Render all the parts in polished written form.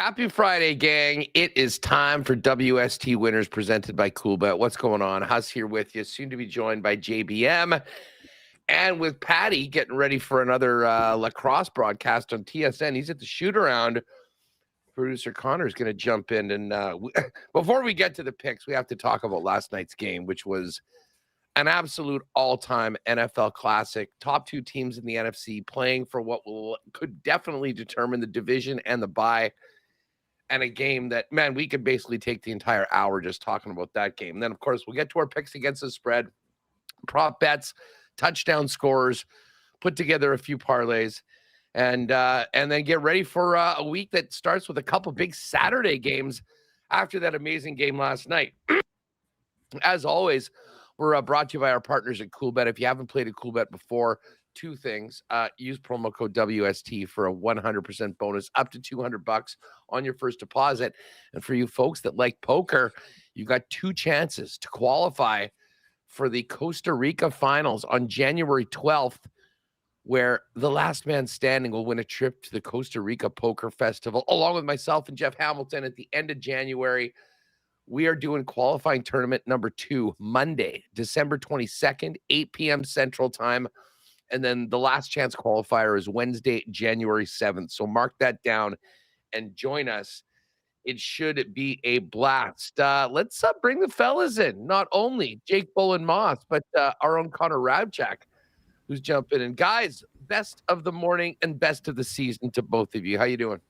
Happy Friday, gang. It is time for WST Winners presented by Coolbet. What's going on? Huss here with you, soon to be joined by JBM and with Patty getting ready for another lacrosse broadcast on TSN. He's at the shoot-around. Producer Connor is going to jump in. And before we get to the picks, we have to talk about last night's game, which was an absolute all-time NFL classic. Top two teams in the NFC playing for what could definitely determine the division and the bye. And a game that, man, we could basically take the entire hour just talking about that game. And then, of course, we'll get to our picks against the spread, prop bets, touchdown scorers, put together a few parlays, and then get ready for a week that starts with a couple big Saturday games after that amazing game last night. As always, we're brought to you by our partners at Coolbet. If you haven't played at Coolbet before, two things. Use promo code WST for a 100% bonus up to $200 on your first deposit. And for you folks that like poker, you got two chances to qualify for the Costa Rica finals on January 12th, where the last man standing will win a trip to the Costa Rica Poker Festival, along with myself and Jeff Hamilton at the end of January. We are doing qualifying tournament number 2, Monday, December 22nd, 8 p.m. Central Time. And then the last chance qualifier is Wednesday, January 7th. So mark that down and join us. It should be a blast. Let's bring the fellas in. Not only Jake Bolin Moss, but our own Connor Rabchak, who's jumping in. Guys, best of the morning and best of the season to both of you. How you doing?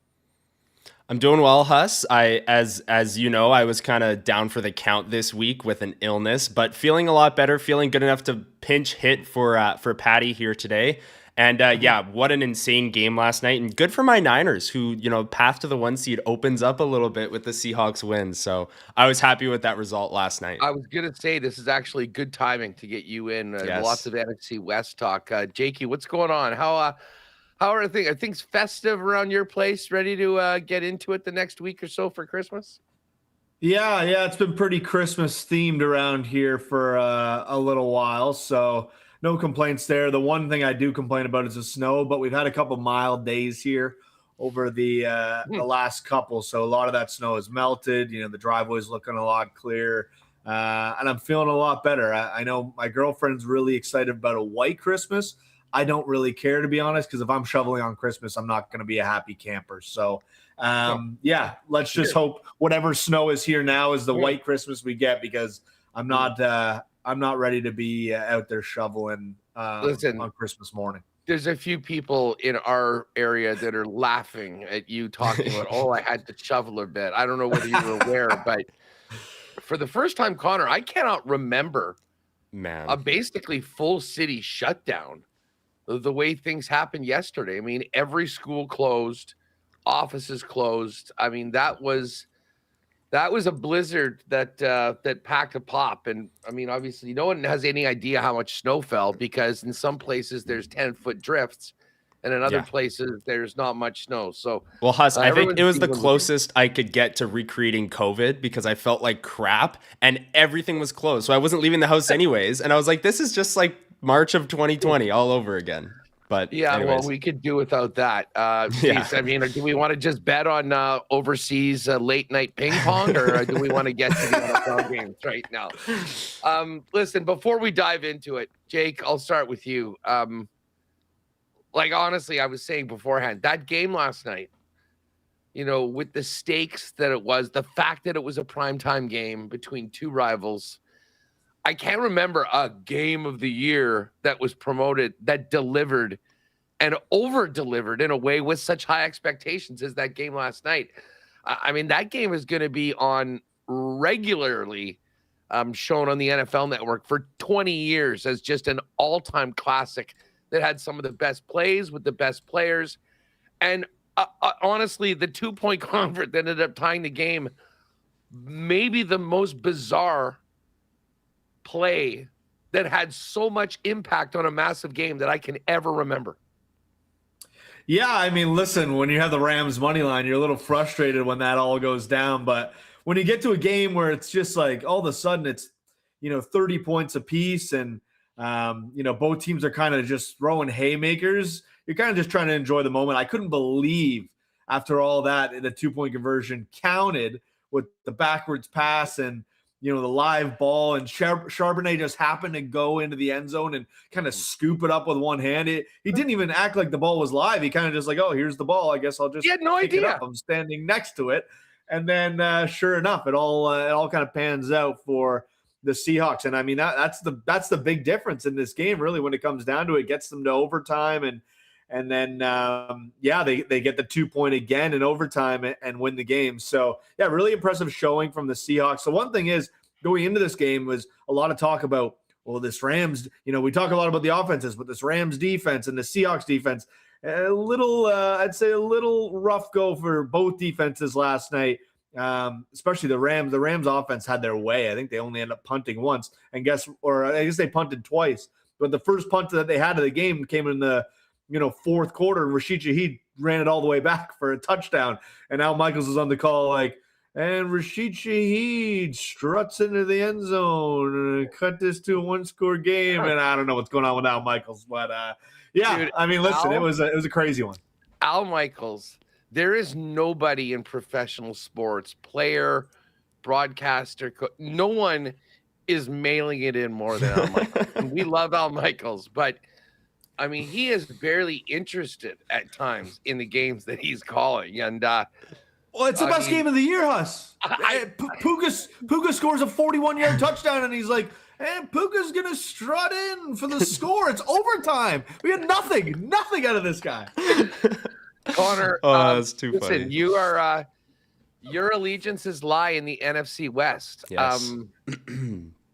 I'm doing well, Huss. As you know, I was kind of down for the count this week with an illness, but feeling a lot better, feeling good enough to pinch hit for Patty here today. And yeah, what an insane game last night, and good for my Niners, who, path to the 1 seed opens up a little bit with the Seahawks win. So I was happy with that result last night. I was gonna say this is actually good timing to get you in. Yes. Lots of NFC West talk. Jakey, what's going on? How are things? Are things festive around your place? Ready to get into it the next week or so for Christmas? Yeah, it's been pretty Christmas themed around here for a little while, so no complaints there. The one thing I do complain about is the snow, but we've had a couple mild days here over the last couple, so a lot of that snow has melted. The driveway's looking a lot clearer, and I'm feeling a lot better. I know my girlfriend's really excited about a white Christmas. I don't really care, to be honest, because if I'm shoveling on Christmas, I'm not going to be a happy camper. So, yeah, let's just hope whatever snow is here now is the white Christmas we get, because I'm not ready to be out there shoveling on Christmas morning. There's a few people in our area that are laughing at you talking about, I had to shovel a bit. I don't know whether you were aware, but for the first time, Connor, I cannot remember a basically full city shutdown. The way things happened yesterday. I mean, every school closed, offices closed. I mean, that was a blizzard that packed a pop. And I mean, obviously, no one has any idea how much snow fell, because in some places there's 10-foot drifts, and in other places there's not much snow. So, well, Huss, I think it was the closest I could get to recreating COVID, because I felt like crap and everything was closed. So I wasn't leaving the house anyways. And I was like, this is just like March of 2020 all over again. But yeah, anyways. Well, we could do without that. Geez, I mean, do we want to just bet on overseas late night ping pong, or do we want to get to the NFL games right now? Listen, before we dive into it, Jake, I'll start with you. Honestly, I was saying beforehand, that game last night, with the stakes that it was, the fact that it was a primetime game between two rivals, I can't remember a game of the year that was promoted, that delivered and over-delivered in a way with such high expectations as that game last night. I mean, that game is going to be on regularly shown on the NFL Network for 20 years as just an all-time classic that had some of the best plays with the best players. And honestly, the 2-point convert that ended up tying the game, maybe the most bizarre play that had so much impact on a massive game that I can ever remember. Yeah, I mean, listen, when you have the Rams money line, you're a little frustrated when that all goes down. But when you get to a game where it's just like all of a sudden it's, 30 points apiece, and, both teams are kind of just throwing haymakers, you're kind of just trying to enjoy the moment. I couldn't believe after all that, the 2-point conversion counted with the backwards pass and, the live ball, and Charbonnet just happened to go into the end zone and kind of scoop it up with one hand. He didn't even act like the ball was live. He kind of just like, oh, here's the ball. I guess I'll just he had no pick idea. it up. I'm standing next to it. And then sure enough, it all kind of pans out for the Seahawks. And I mean, that's the big difference in this game, really, when it comes down to it. Gets them to overtime, and then they get the 2-point again in overtime and win the game. So yeah, really impressive showing from the Seahawks. So one thing is, going into this game was a lot of talk about, well, this Rams, we talk a lot about the offenses, but this Rams defense and the Seahawks defense, I'd say a little rough go for both defenses last night. Especially the Rams. The Rams offense had their way. I think they only ended up punting once, I guess they punted twice. But the first punt that they had of the game came in the fourth quarter, and Rashid Shaheed ran it all the way back for a touchdown. And Al Michaels was on the call like, and Rashid Shaheed struts into the end zone and cut this to a 1-score game. And I don't know what's going on with Al Michaels, but yeah, dude, I mean, listen, it was a crazy one. Al Michaels. There is nobody in professional sports, player, broadcaster, no one is mailing it in more than Al Michaels. And we love Al Michaels, but I mean, he is barely interested at times in the games that he's calling. And well, it's the best game of the year, Huss. Puka scores a 41-yard touchdown, and he's like, and Puka's going to strut in for the score. It's overtime. We had nothing out of this guy. Connor, that's too funny. Listen, you are your allegiances lie in the NFC West. Yes.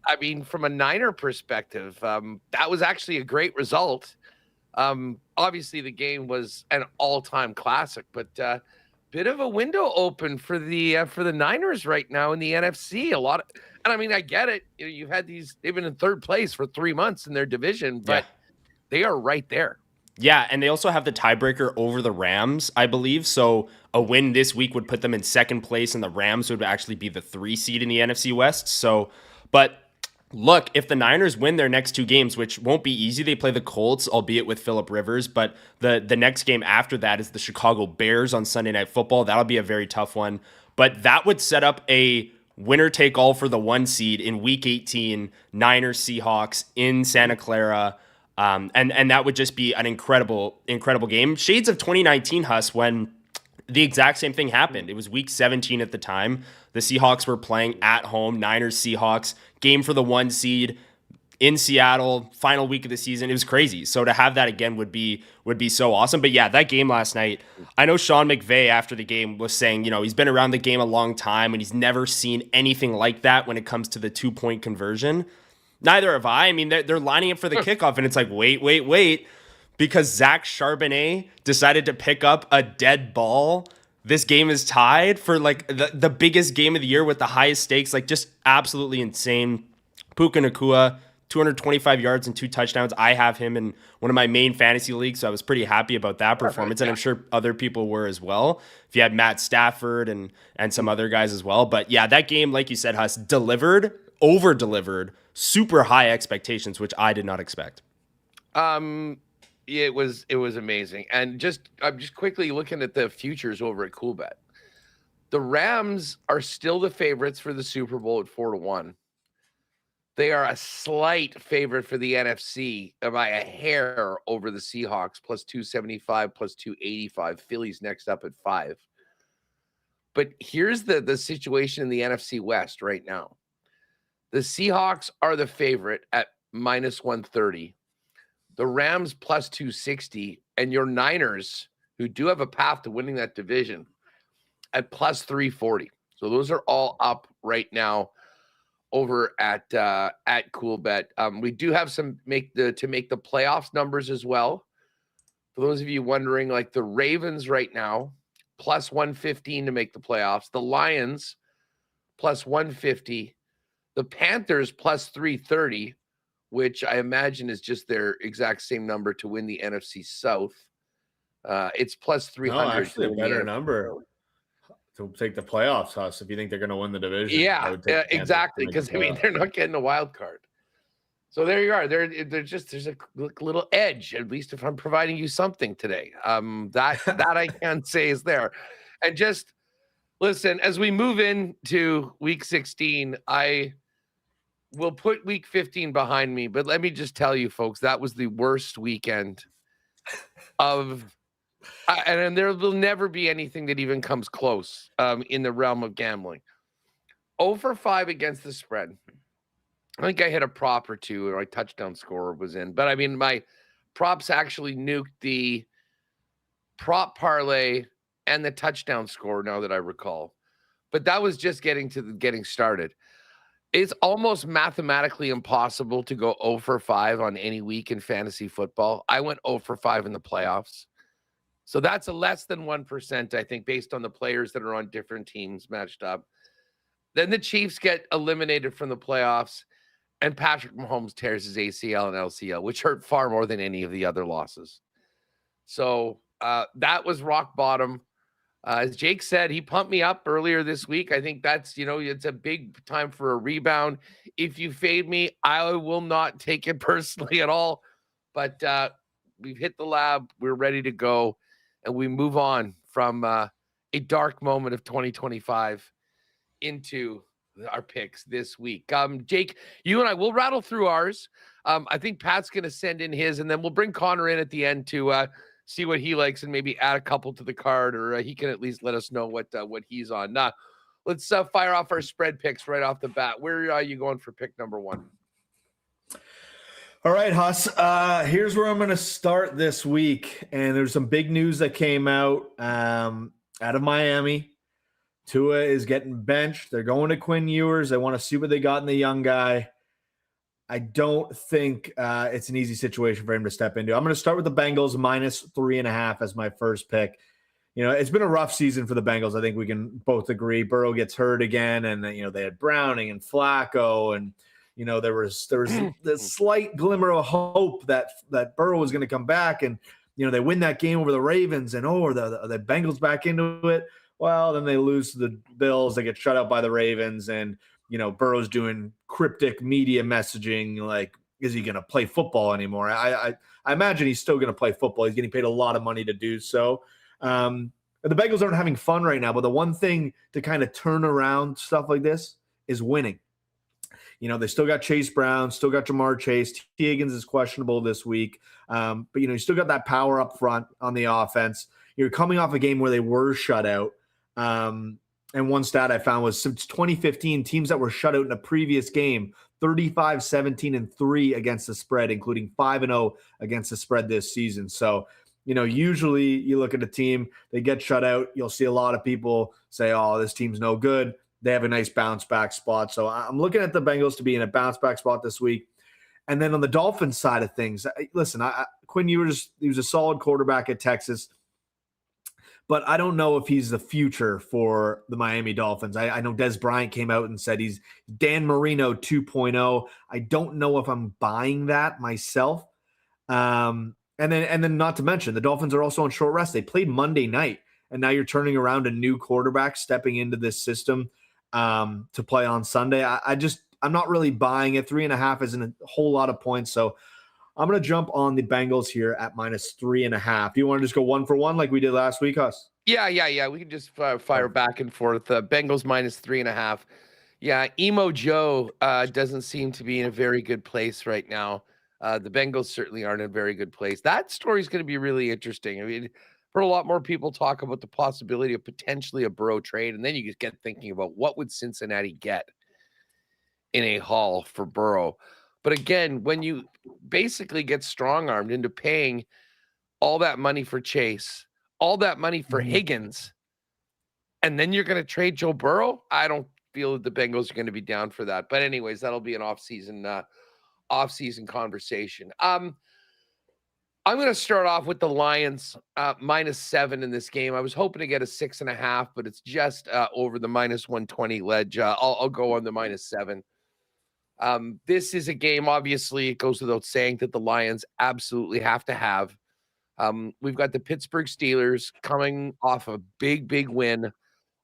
I mean, from a Niner perspective, that was actually a great result. Obviously, the game was an all-time classic, but bit of a window open for the Niners right now in the NFC. And I mean, I get it. You've had they've been in third place for 3 months in their division, but they are right there. Yeah, and they also have the tiebreaker over the Rams, I believe. So a win this week would put them in second place, and the Rams would actually be the 3 seed in the NFC West. So, but look, if the Niners win their next 2 games, which won't be easy, they play the Colts, albeit with Phillip Rivers, but the next game after that is the Chicago Bears on Sunday Night Football. That'll be a very tough one. But that would set up a winner-take-all for the 1 seed in Week 18, Niners-Seahawks in Santa Clara. And that would just be an incredible game. Shades of 2019, Huss, when the exact same thing happened. It was Week 17 at the time. The Seahawks were playing at home, Niners-Seahawks, game for the 1 seed in Seattle, final week of the season. It was crazy. So to have that again would be so awesome. But yeah, that game last night, I know Sean McVay after the game was saying, he's been around the game a long time and he's never seen anything like that when it comes to the 2-point conversion. Neither have I. I mean, they're lining up for the kickoff, and it's like, wait, because Zach Charbonnet decided to pick up a dead ball. This game is tied for like the biggest game of the year with the highest stakes, like just absolutely insane. Puka Nacua, 225 yards and 2 touchdowns. I have him in one of my main fantasy leagues, so I was pretty happy about that performance, and I'm sure other people were as well. If you had Matt Stafford and some other guys as well. But yeah, that game, like you said, Huss, over-delivered, super high expectations, which I did not expect. It was amazing. And I'm just quickly looking at the futures over at Coolbet. The Rams are still the favorites for the Super Bowl at 4-1. They are a slight favorite for the NFC by a hair over the Seahawks, plus 275, plus 285. Philly's next up at 5. But here's the situation in the NFC West right now. The Seahawks are the favorite at minus 130. The Rams plus 260. And your Niners, who do have a path to winning that division, at plus 340. So those are all up right now over at Coolbet. We do have some make the playoffs numbers as well. For those of you wondering, like the Ravens right now, plus 115 to make the playoffs. The Lions, plus 150. The Panthers, plus 330, which I imagine is just their exact same number to win the NFC South. It's plus 300. No, actually a better number to take the playoffs, Huss, if you think they're going to win the division. Yeah, exactly, because, I mean, they're not getting a wild card. So there you are. There's a little edge, at least if I'm providing you something today. That I can say is there. And just listen, as we move into week 16, I will put week 15 behind me. But let me just tell you, folks, that was the worst weekend of. And there will never be anything that even comes close in the realm of gambling. 0 for 5 against the spread. I think I hit a prop or two, or my touchdown score was in. But I mean, my props actually nuked the prop parlay and the touchdown score, now that I recall. But that was just getting started. It's almost mathematically impossible to go 0 for 5 on any week in fantasy football. I went 0 for 5 in the playoffs. So that's a less than 1%, I think, based on the players that are on different teams matched up. Then the Chiefs get eliminated from the playoffs, and Patrick Mahomes tears his ACL and LCL, which hurt far more than any of the other losses. So that was rock bottom. As Jake said, he pumped me up earlier this week. I think that's, it's a big time for a rebound. If you fade me, I will not take it personally at all. But we've hit the lab. We're ready to go. And we move on from a dark moment of 2025 into our picks this week. Jake, you and I will rattle through ours. I think Pat's going to send in his, and then we'll bring Connor in at the end to see what he likes and maybe add a couple to the card, or he can at least let us know what he's on. Let's fire off our spread picks right off the bat. Where are you going for pick number 1? All right, Huss. Here's where I'm going to start this week. And there's some big news that came out of Miami. Tua is getting benched. They're going to Quinn Ewers. They want to see what they got in the young guy. I don't think it's an easy situation for him to step into. I'm going to start with the Bengals minus 3.5 as my first pick. It's been a rough season for the Bengals. I think we can both agree. Burrow gets hurt again, and they had Browning and Flacco, and there was this slight glimmer of hope that Burrow was going to come back, and they win that game over the Ravens, and are the Bengals back into it? Well, then they lose to the Bills. They get shut out by the Ravens, and Burrow's doing cryptic media messaging like, is he going to play football anymore? I imagine he's still going to play football. He's getting paid a lot of money to do so. The Bengals aren't having fun right now, but the one thing to kind of turn around stuff like this is winning. They still got Chase Brown, still got Jamar Chase. T. Higgins is questionable this week. But, you still got that power up front on the offense. You're coming off a game where they were shut out. And one stat I found was since 2015, teams that were shut out in a previous game, 35, 17, and 3 against the spread, including 5-0 against the spread this season. So, usually you look at a team, they get shut out. You'll see a lot of people say, oh, this team's no good. They have a nice bounce back spot. So I'm looking at the Bengals to be in a bounce back spot this week. And then on the Dolphins side of things, listen, Quinn Ewers, he was a solid quarterback at Texas, but I don't know if he's the future for the Miami Dolphins. I know Des Bryant came out and said he's Dan Marino 2.0. I don't know if I'm buying that myself. And then not to mention, the Dolphins are also on short rest. They played Monday night, and now you're turning around a new quarterback stepping into this system to play on Sunday. I'm not really buying it. 3.5 isn't a whole lot of points. So I'm going to jump on the Bengals here at minus 3.5. Do you want to just go 1 for 1 like we did last week, Huss? Yeah. We can just fire back and forth. Bengals minus 3.5. Yeah, Emo Joe doesn't seem to be in a very good place right now. The Bengals certainly aren't in a very good place. That story is going to be really interesting. I mean, for a lot more people talk about the possibility of potentially a Burrow trade, and then you just get thinking about what would Cincinnati get in a haul for Burrow. But again, when you basically get strong-armed into paying all that money for Chase, all that money for Higgins, and then you're going to trade Joe Burrow, I don't feel that the Bengals are going to be down for that. But anyways, that'll be an off-season conversation. I'm going to start off with the Lions minus 7 in this game. I was hoping to get a 6.5, but it's just over the minus 120 ledge. I'll go on the minus 7. This is a game, obviously, it goes without saying that the Lions absolutely have to have. We've got the Pittsburgh Steelers coming off a big win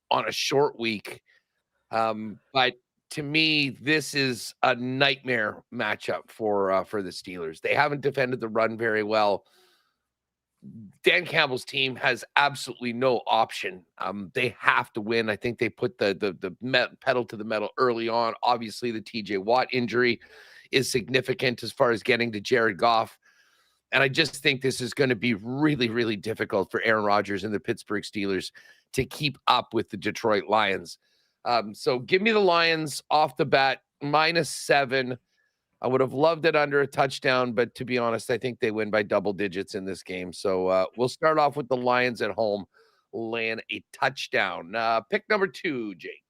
on a short week. But to me, this is a nightmare matchup for the Steelers. They haven't defended the run very well. Dan Campbell's team has absolutely no option. They have to win. I think they put the pedal to the metal early on. Obviously, the TJ Watt injury is significant as far as getting to Jared Goff. And I just think this is going to be really, really difficult for Aaron Rodgers and the Pittsburgh Steelers to keep up with the Detroit Lions. So give me the Lions off the bat, -7. I would have loved it under a touchdown, but to be honest, I think they win by double digits in this game. So we'll start off with the Lions at home, laying a touchdown. Pick number 2, Jake.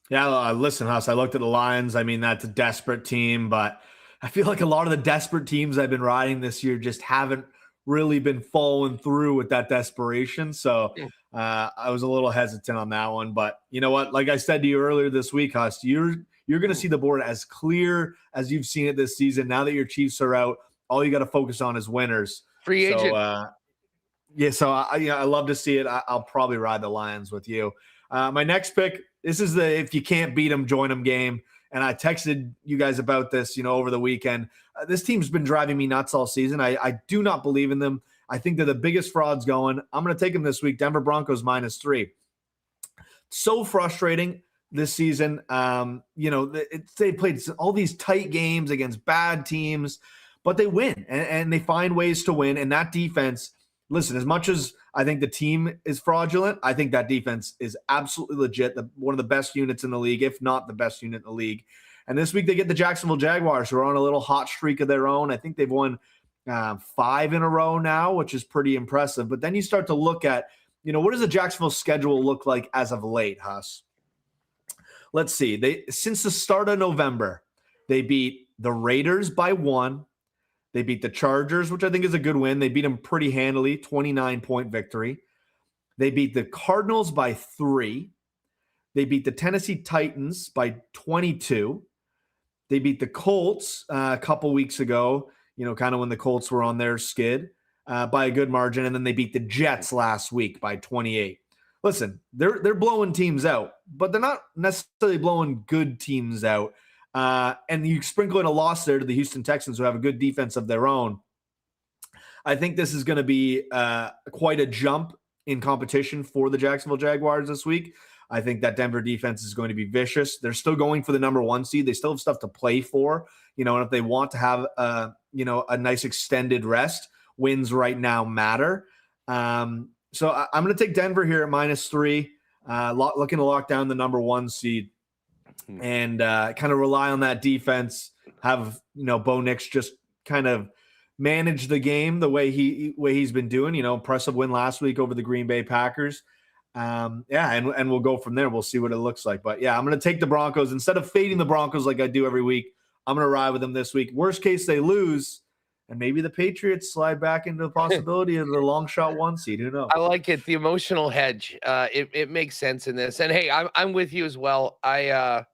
Yeah, listen, Huss, I looked at the Lions. I mean, that's a desperate team, but I feel like a lot of the desperate teams I've been riding this year just haven't really been following through with that desperation. So I was a little hesitant on that one. But you know what? Like I said to you earlier this week, Huss, you're going to see the board as clear as you've seen it this season. Now that your Chiefs are out, all you got to focus on is winners. Free agent. So I love to see it. I'll probably ride the Lions with you. My next pick, this is the if you can't beat them, join them game. And I texted you guys about this, over the weekend. This team's been driving me nuts all season. I do not believe in them. I think they're the biggest frauds going. I'm going to take them this week. Denver Broncos -3. So frustrating this season. They played all these tight games against bad teams, but they win and they find ways to win. And that defense, listen, as much as I think the team is fraudulent, I think that defense is absolutely legit. One of the best units in the league, if not the best unit in the league. And this week they get the Jacksonville Jaguars, who are on a little hot streak of their own. I think they've won 5 in a row now, which is pretty impressive. But then you start to look at, what does the Jacksonville schedule look like as of late, Huss? Let's see. Since the start of November, they beat the Raiders by 1. They beat the Chargers, which I think is a good win. They beat them pretty handily, 29-point victory. They beat the Cardinals by 3. They beat the Tennessee Titans by 22. They beat the Colts a couple weeks ago, kind of when the Colts were on their skid, by a good margin. And then they beat the Jets last week by 28. Listen, they're blowing teams out, but they're not necessarily blowing good teams out. And you sprinkle in a loss there to the Houston Texans, who have a good defense of their own. I think this is going to be quite a jump in competition for the Jacksonville Jaguars this week. I think that Denver defense is going to be vicious. They're still going for the number 1 seed. They still have stuff to play for, and if they want to have a nice extended rest, wins right now matter. So I'm going to take Denver here at -3, looking to lock down the number 1 seed. And kind of rely on that defense, have, Bo Nix just kind of manage the game the way he's been doing, impressive win last week over the Green Bay Packers. And we'll go from there. We'll see what it looks like. But yeah, I'm going to take the Broncos. Instead of fading the Broncos like I do every week, I'm going to ride with them this week. Worst case, they lose. And maybe the Patriots slide back into the possibility of the long shot 1 seed. Who knows? I like it. The emotional hedge. It makes sense in this. And hey, I'm with you as well. I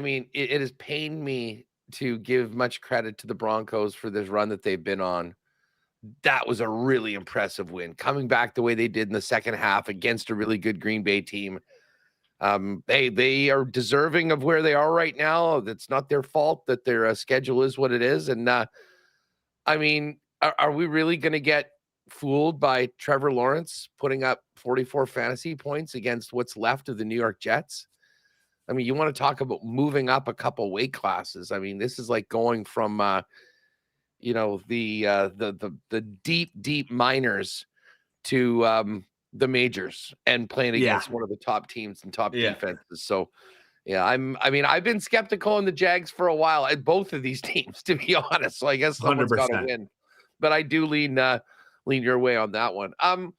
mean, it has pained me to give much credit to the Broncos for this run that they've been on. That was a really impressive win. Coming back the way they did in the second half against a really good Green Bay team. They are deserving of where they are right now. It's not their fault that their schedule is what it is. And I mean, are we really going to get fooled by Trevor Lawrence putting up 44 fantasy points against what's left of the New York Jets? I mean, you want to talk about moving up a couple weight classes. I mean, this is like going from, the deep minors to the majors and playing against one of the top teams and top defenses. So, I've been skeptical in the Jags for a while at both of these teams, to be honest. So I guess someone's got to win. But I do lean your way on that one. I'm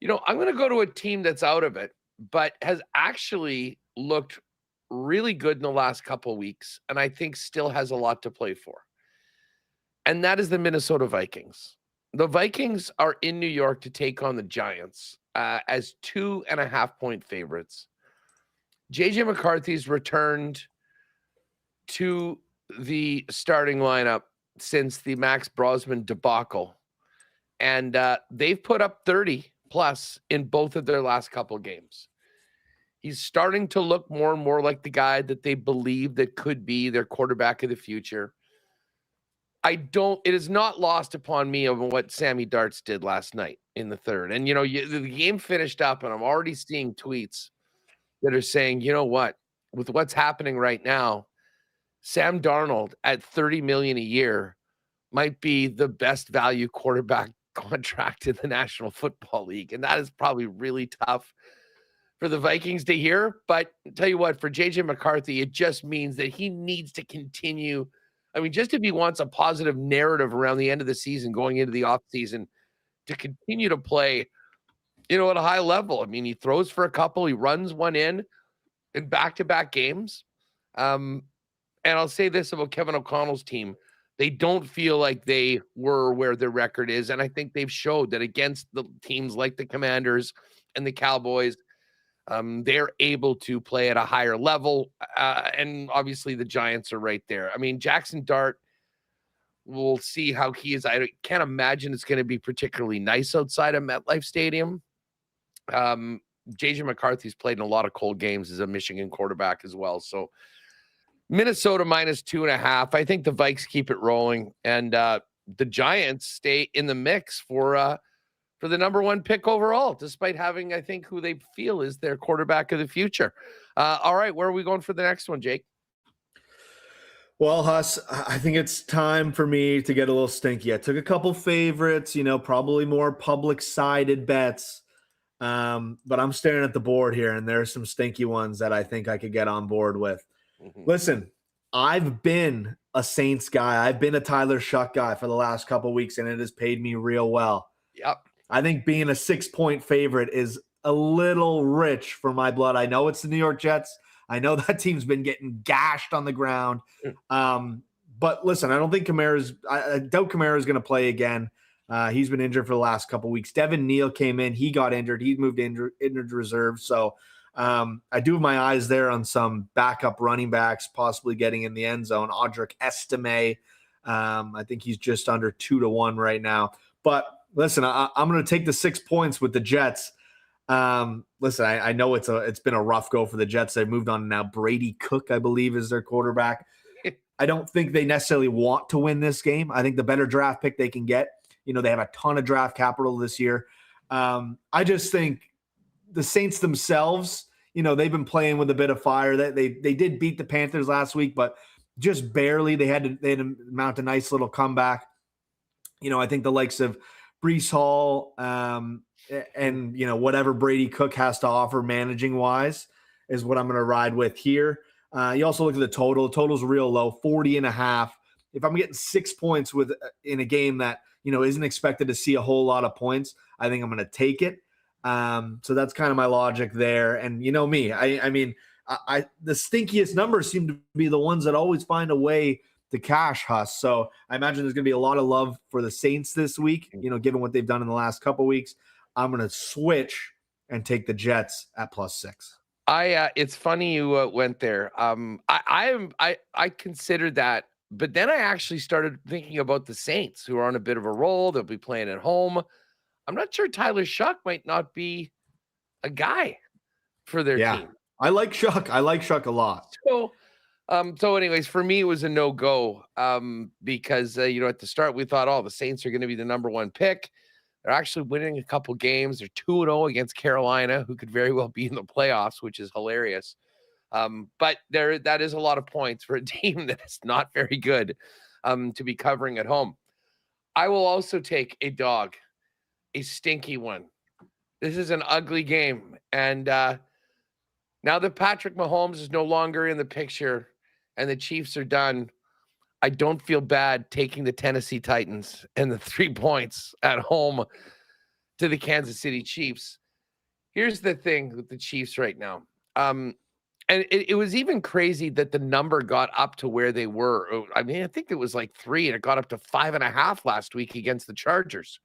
going to go to a team that's out of it, but has actually looked really good in the last couple of weeks, and I think still has a lot to play for. And that is the Minnesota Vikings. The Vikings are in New York to take on the Giants as 2.5-point favorites. JJ McCarthy's returned to the starting lineup since the Max Brosman debacle. And they've put up 30 plus in both of their last couple games. He's starting to look more and more like the guy that they believe that could be their quarterback of the future. It is not lost upon me of what Sammy Darts did last night in the third. And, the game finished up and I'm already seeing tweets that are saying, you know what, with what's happening right now, Sam Darnold at $30 million a year might be the best value quarterback contract in the National Football League. And that is probably really tough for the Vikings to hear. But I'll tell you what, for JJ McCarthy, it just means that he needs to continue. I mean, just if he wants a positive narrative around the end of the season, going into the offseason, to continue to play, at a high level. I mean, he throws for a couple, he runs one in back-to-back games. And I'll say this about Kevin O'Connell's team. They don't feel like they were where their record is. And I think they've showed that against the teams like the Commanders and the Cowboys, they're able to play at a higher level. And obviously the Giants are right there. I mean, Jackson Dart, we'll see how he is. I can't imagine it's going to be particularly nice outside of MetLife Stadium. JJ McCarthy's played in a lot of cold games as a Michigan quarterback as well. So Minnesota -2.5. I think the Vikes keep it rolling, and the Giants stay in the mix for the number one pick overall, despite having, I think, who they feel is their quarterback of the future. All right, where are we going for the next one, Jake? Well, Huss, I think it's time for me to get a little stinky. I took a couple favorites, probably more public-sided bets. But I'm staring at the board here, and there's some stinky ones that I think I could get on board with. Mm-hmm. Listen, I've been a Saints guy. I've been a Tyler Shuck guy for the last couple of weeks, and it has paid me real well. Yep. I think being a 6-point favorite is a little rich for my blood. I know it's the New York Jets. I know that team's been getting gashed on the ground. But listen, I don't think I doubt Kamara's going to play again. He's been injured for the last couple of weeks. Devin Neal came in. He got injured. He moved to injured reserve. So I do have my eyes there on some backup running backs possibly getting in the end zone. Audric Estime. I think he's just under 2-1 right now. But listen, I'm going to take the 6 points with the Jets. Listen, I know it's been a rough go for the Jets. They've moved on now. Brady Cook, I believe, is their quarterback. I don't think they necessarily want to win this game. I think the better draft pick they can get, they have a ton of draft capital this year. I just think the Saints themselves, they've been playing with a bit of fire. They did beat the Panthers last week, but just barely. They had to mount a nice little comeback. I think the likes of Breece Hall and whatever Brady Cook has to offer managing wise is what I'm going to ride with here. You also look at the total. The total's real low, 40.5. If I'm getting 6 points in a game that isn't expected to see a whole lot of points, I think I'm going to take it. So that's kind of my logic there. And me, I mean, the stinkiest numbers seem to be the ones that always find a way to cash, Huss. So I imagine there's going to be a lot of love for the Saints this week, given what they've done in the last couple of weeks. I'm going to switch and take the Jets at +6. It's funny you went there. I considered that, but then I actually started thinking about the Saints, who are on a bit of a roll. They'll be playing at home. I'm not sure Tyler Shuck might not be a guy for their team. I like Shuck. I like Shuck a lot. So anyways, for me, it was a no-go because, at the start, we thought, the Saints are going to be the number one pick. They're actually winning a couple games. They're 2-0 against Carolina, who could very well be in the playoffs, which is hilarious. But that is a lot of points for a team that is not very good to be covering at home. I will also take a dog, a stinky one. This is an ugly game. And now that Patrick Mahomes is no longer in the picture and the Chiefs are done, I don't feel bad taking the Tennessee Titans and the 3 points at home to the Kansas City Chiefs. Here's the thing with the Chiefs right now. And it was even crazy that the number got up to where they were. I mean, I think it was like 3 and it got up to 5.5 last week against the Chargers.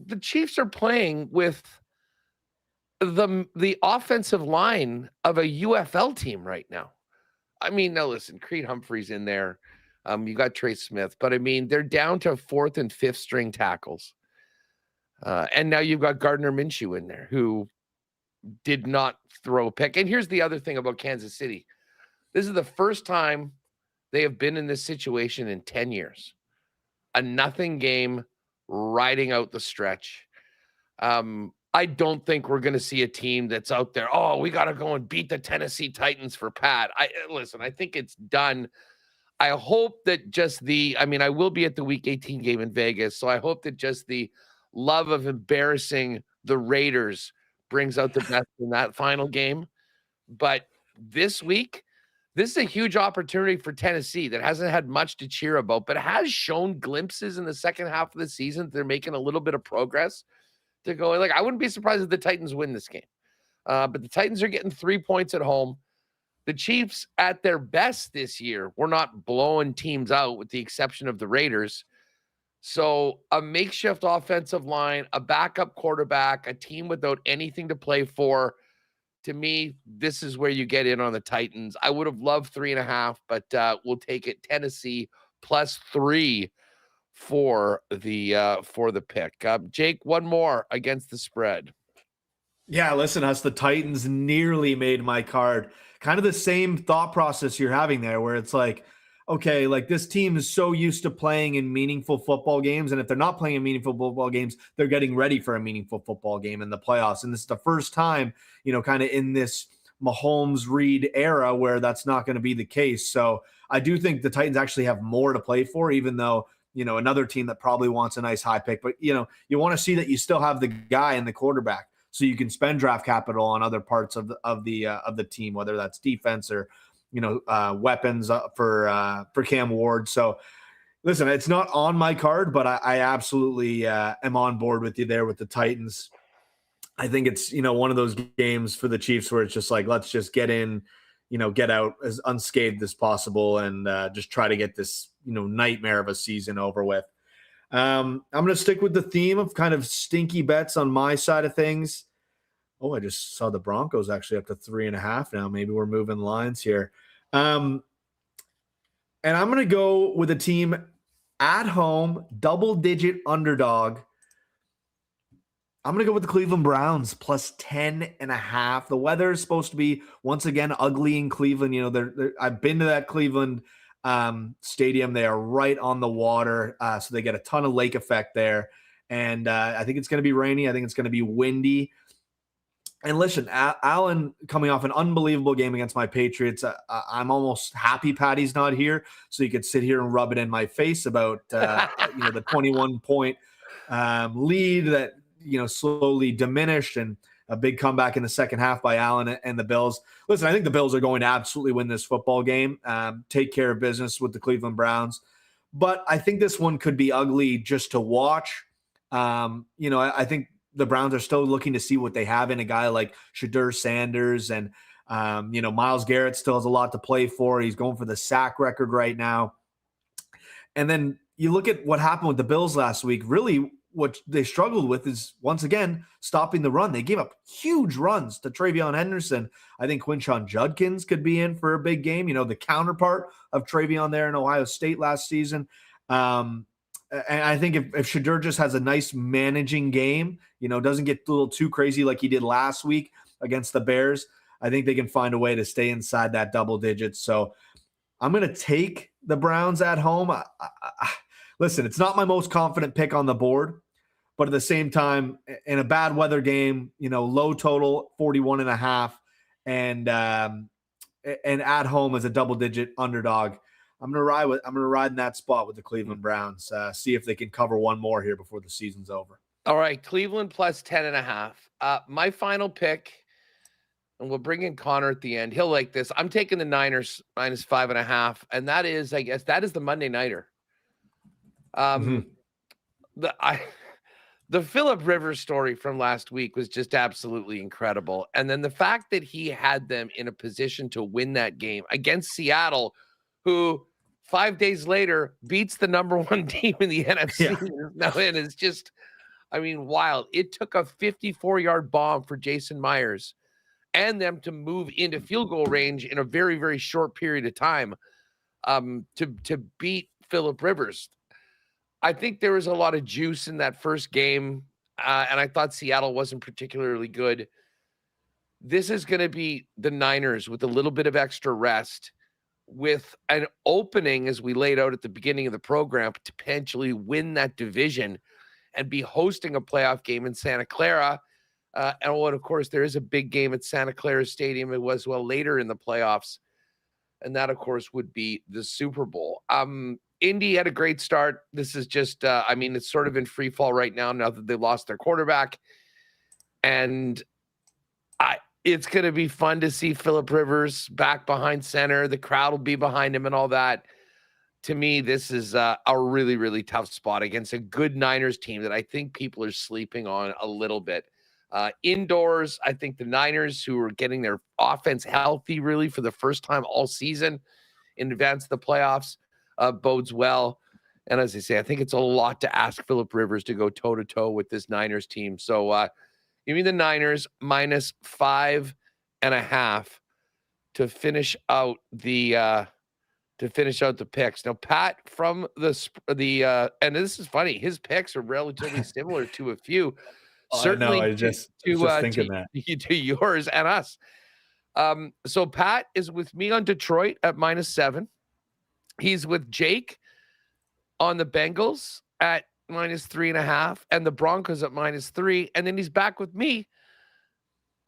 The Chiefs are playing with the offensive line of a UFL team right now. I mean, now listen, Creed Humphrey's in there. You got Trey Smith, but I mean, they're down to 4th and 5th string tackles. And now you've got Gardner Minshew in there, who did not throw a pick. And here's the other thing about Kansas City. This is the first time they have been in this situation in 10 years. A nothing game riding out the stretch. I don't think we're going to see a team that's out there, oh, we got to go and beat the Tennessee Titans for Pat. Listen, I think it's done. I hope that I will be at the Week 18 game in Vegas, so I hope that just the love of embarrassing the Raiders brings out the best in that final game. But this week, this is a huge opportunity for Tennessee that hasn't had much to cheer about, but has shown glimpses in the second half of the season. They're making a little bit of progress to go. Like, I wouldn't be surprised if the Titans win this game. But the Titans are getting 3 points at home. The Chiefs, at their best this year, were not blowing teams out with the exception of the Raiders. So a makeshift offensive line, a backup quarterback, a team without anything to play for. To me, this is where you get in on the Titans. I would have loved 3.5, but we'll take it. Tennessee +3 for the pick. Jake, one more against the spread. Yeah, listen, us, the Titans nearly made my card. Kind of the same thought process you're having there, where it's like, okay, like this team is so used to playing in meaningful football games. And if they're not playing in meaningful football games, they're getting ready for a meaningful football game in the playoffs. And this is the first time, kind of in this Mahomes Reed era where that's not going to be the case. So I do think the Titans actually have more to play for, even though, another team that probably wants a nice high pick. But, you want to see that you still have the guy in the quarterback, so you can spend draft capital on other parts of the team, whether that's defense or weapons for Cam Ward. So listen, it's not on my card, but I absolutely am on board with you there with the Titans. I think it's one of those games for the Chiefs where it's just like, let's just get in, get out as unscathed as possible and just try to get this nightmare of a season over with. I'm going to stick with the theme of kind of stinky bets on my side of things. Oh, I just saw the Broncos actually up to 3.5 now. Maybe we're moving lines here. And I'm going to go with a team at home, double-digit underdog. I'm going to go with the Cleveland Browns +10.5. The weather is supposed to be, once again, ugly in Cleveland. I've been to that Cleveland stadium. They are right on the water, so they get a ton of lake effect there. And I think it's going to be rainy. I think it's going to be windy. And listen, Allen coming off an unbelievable game against my Patriots. I'm almost happy Patty's not here, so you could sit here and rub it in my face about the 21-point lead that slowly diminished, and a big comeback in the second half by Allen and the Bills. Listen, I think the Bills are going to absolutely win this football game, take care of business with the Cleveland Browns. But I think this one could be ugly just to watch. I think the Browns are still looking to see what they have in a guy like Shedeur Sanders, and Myles Garrett still has a lot to play for. He's going for the sack record right now. And then you look at what happened with the Bills last week. Really, what they struggled with is, once again, stopping the run. They gave up huge runs to TreVeyon Henderson. I think Quinshon Judkins could be in for a big game, the counterpart of TreVeyon there in Ohio State last season. And I think if Shedeur just has a nice managing game, doesn't get a little too crazy like he did last week against the Bears, I think they can find a way to stay inside that double digits. So I'm going to take the Browns at home. Listen, it's not my most confident pick on the board, but at the same time, in a bad weather game, low total 41.5, and at home as a double digit underdog, I'm gonna ride in that spot with the Cleveland Browns. See if they can cover one more here before the season's over. All right, Cleveland +10.5. My final pick, and we'll bring in Connor at the end. He'll like this. I'm taking the Niners -5.5, and that is, I guess, the Monday nighter. The Phillip Rivers story from last week was just absolutely incredible, and then the fact that he had them in a position to win that game against Seattle, who 5 days later beats the number one team in the NFC. Yeah. And it's just, wild. It took a 54-yard bomb for Jason Myers and them to move into field goal range in a very, very short period of time to beat Phillip Rivers. I think there was a lot of juice in that first game, and I thought Seattle wasn't particularly good. this is going to be the Niners with a little bit of extra rest, with an opening, as we laid out at the beginning of the program, to potentially win that division and be hosting a playoff game in Santa Clara. And of course, there is a big game at Santa Clara Stadium. It was later in the playoffs. And that, of course, would be the Super Bowl. Indy had a great start. This is just, it's sort of in free fall right now that they lost their quarterback. And it's going to be fun to see Phillip Rivers back behind center. The crowd will be behind him and all that. To me, this is a really, really tough spot against a good Niners team that I think people are sleeping on a little bit. Indoors, I think the Niners, who are getting their offense healthy really for the first time all season in advance of the playoffs, bodes well. And as I say, I think it's a lot to ask Phillip Rivers to go toe-to-toe with this Niners team. So give me the Niners -5.5 to finish out the picks. Now, Pat, from the and this is funny, his picks are relatively similar to a few. Certainly, I just thinking that to yours and us. So Pat is with me on Detroit at -7. He's with Jake on the Bengals at -3.5, and the Broncos at -3, and then he's back with me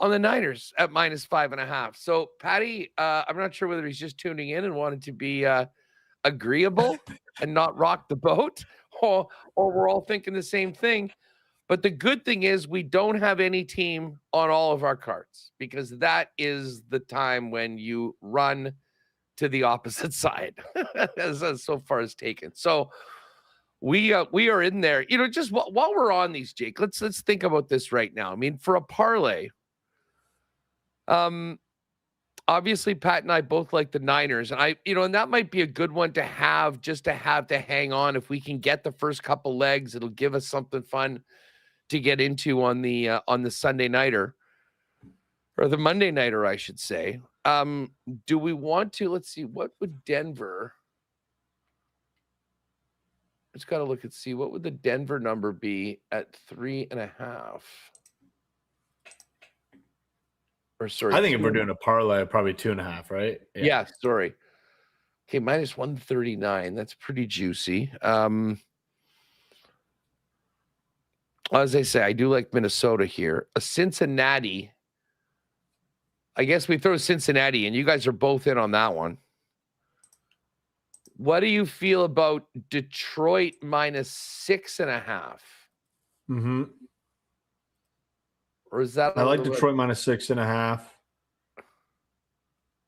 on the Niners at -5.5. So Patty, I'm not sure whether he's just tuning in and wanted to be agreeable and not rock the boat, or we're all thinking the same thing. But the good thing is we don't have any team on all of our cards, because that is the time when you run to the opposite side, as so far as taken. So we are in there. Just while we're on these, Jake, let's think about this right now. I mean, for a parlay, obviously Pat and I both like the Niners, and and that might be a good one to have, just to hang on. If we can get the first couple legs, it'll give us something fun to get into on the Sunday nighter, or the Monday nighter, I should say. Do we want to? Let's see. What would Denver? Just got to look and see what would the Denver number be at 3.5. Or sorry, I think if we're doing a parlay, probably 2.5, right? Yeah, sorry. Okay, -139. That's pretty juicy. As I say, I do like Minnesota here. A Cincinnati. I guess we throw Cincinnati, and you guys are both in on that one. What do you feel about Detroit -6.5? Mm-hmm. Or is that? I like Detroit -6.5.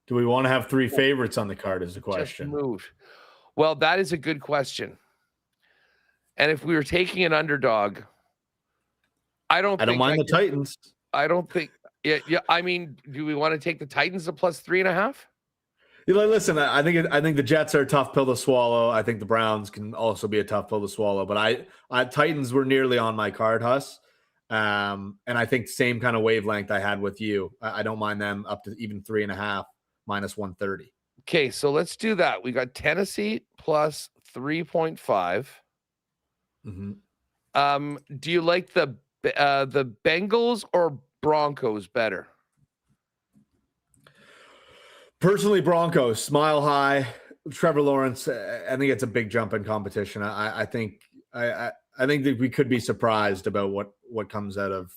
Do we want to have three favorites on the card? Is the question. Just moved. Well, that is a good question. And if we were taking an underdog, I don't mind the Titans. I don't think. Yeah. I mean, do we want to take the Titans at +3.5? Listen, I think the Jets are a tough pill to swallow. I think the Browns can also be a tough pill to swallow. But Titans were nearly on my card, Huss. And I think same kind of wavelength I had with you. I don't mind them up to even 3.5 -130. Okay, so let's do that. We got Tennessee +3.5. Mm-hmm. Do you like the Bengals or Broncos better? Personally, Broncos, smile high. Trevor Lawrence, I think it's a big jump in competition. I think that we could be surprised about what comes out of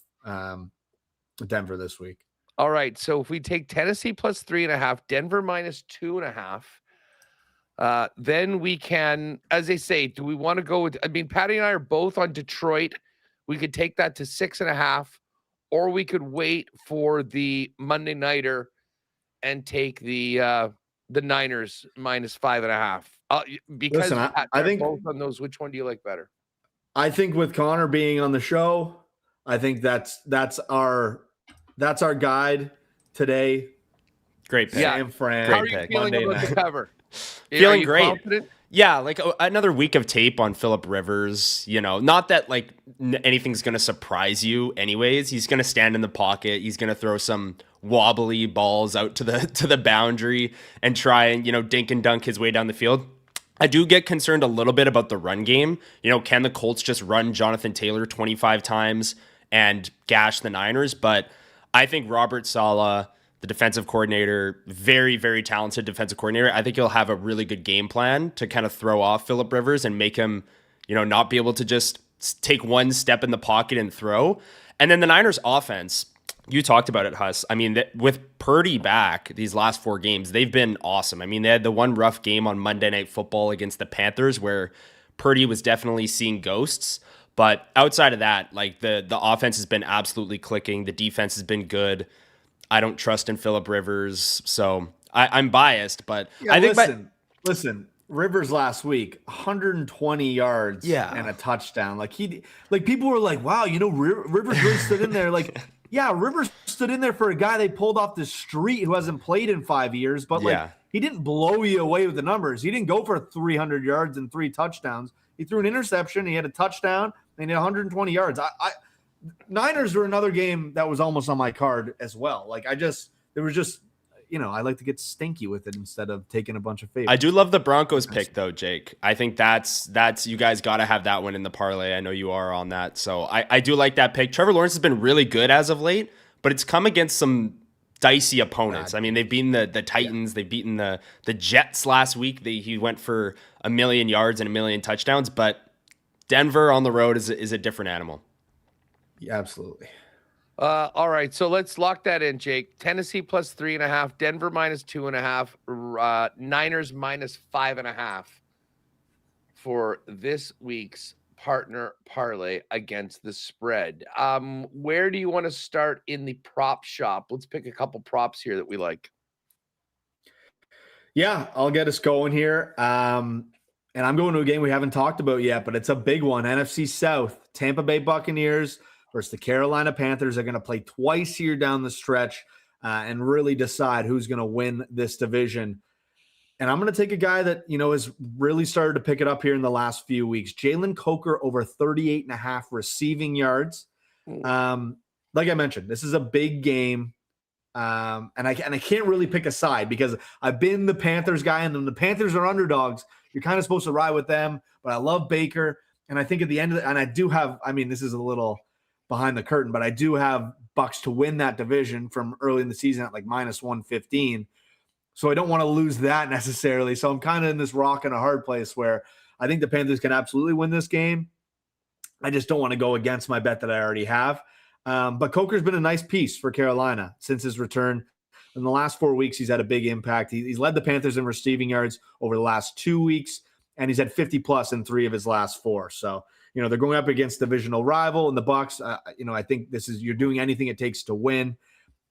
Denver this week. All right, so if we take Tennessee +3.5, Denver -2.5, then we can, as they say, do we want to go with? I mean, Patty and I are both on Detroit. We could take that to 6.5, or we could wait for the Monday nighter and take the Niners -5.5. Because listen, Pat, I think both on those. Which one do you like better? I think with Connor being on the show, I think that's our guide today. Great pick. Sam Fran. How are you feeling about the cover? Feeling great. Confident? Yeah, like another week of tape on Phillip Rivers. Not that like anything's going to surprise you anyways. He's going to stand in the pocket. He's going to throw some wobbly balls out to the boundary and try and, dink and dunk his way down the field. I do get concerned a little bit about the run game. Can the Colts just run Jonathan Taylor 25 times and gash the Niners? But I think Robert Saleh, the defensive coordinator, very, very talented defensive coordinator, I think he'll have a really good game plan to kind of throw off Phillip Rivers and make him, not be able to just take one step in the pocket and throw. And then the Niners offense, you talked about it, Huss. I mean, with Purdy back these last 4 games, they've been awesome. I mean, they had the one rough game on Monday Night Football against the Panthers where Purdy was definitely seeing ghosts. But outside of that, like the offense has been absolutely clicking. The defense has been good. I don't trust in Phillip Rivers, so I'm biased, but yeah, I think. Listen. Rivers last week, 120 yards and a touchdown. Like people were like, "Wow, Rivers really stood in there." Like, yeah, Rivers stood in there for a guy they pulled off the street who hasn't played in 5 years, but he didn't blow you away with the numbers. He didn't go for 300 yards and 3 touchdowns. He threw an interception. He had a touchdown. And he had 120 yards. Niners were another game that was almost on my card as well. Like I like to get stinky with it instead of taking a bunch of favorites. I do love the Broncos pick though, Jake. I think that's you guys got to have that one in the parlay. I know you are on that. So I do like that pick. Trevor Lawrence has been really good as of late, but it's come against some dicey opponents. I mean, they've beaten the Titans. They've beaten the Jets last week. He went for 1 million yards and 1 million touchdowns, but Denver on the road is a different animal. Yeah, absolutely. All right, so let's lock that in, Jake. Tennessee plus 3.5, Denver minus 2.5, Niners minus 5.5 for this week's partner parlay against the spread. Where do you want to start in the prop shop? Let's pick a couple props here that we like. Yeah, I'll get us going here. And I'm going to a game we haven't talked about yet, but it's a big one. NFC South, Tampa Bay Buccaneers versus the Carolina Panthers are going to play twice here down the stretch and really decide who's going to win this division. And I'm going to take a guy that, has really started to pick it up here in the last few weeks. Jalen Coker over 38.5 receiving yards. Like I mentioned, this is a big game. And I can't really pick a side because I've been the Panthers guy, and then the Panthers are underdogs. You're kind of supposed to ride with them, but I love Baker. And I think at the end of and I do have, this is a little behind the curtain, but I do have Bucks to win that division from early in the season at like minus 115. So I don't want to lose that necessarily. So I'm kind of in this rock and a hard place where I think the Panthers can absolutely win this game. I just don't want to go against my bet that I already have. But Coker's been a nice piece for Carolina since his return. In the last 4 weeks, he's had a big impact. He's led the Panthers in receiving yards over the last 2 weeks, and he's had 50-plus in 3 of his last 4. So, they're going up against divisional rival in the Bucks. I think you're doing anything it takes to win.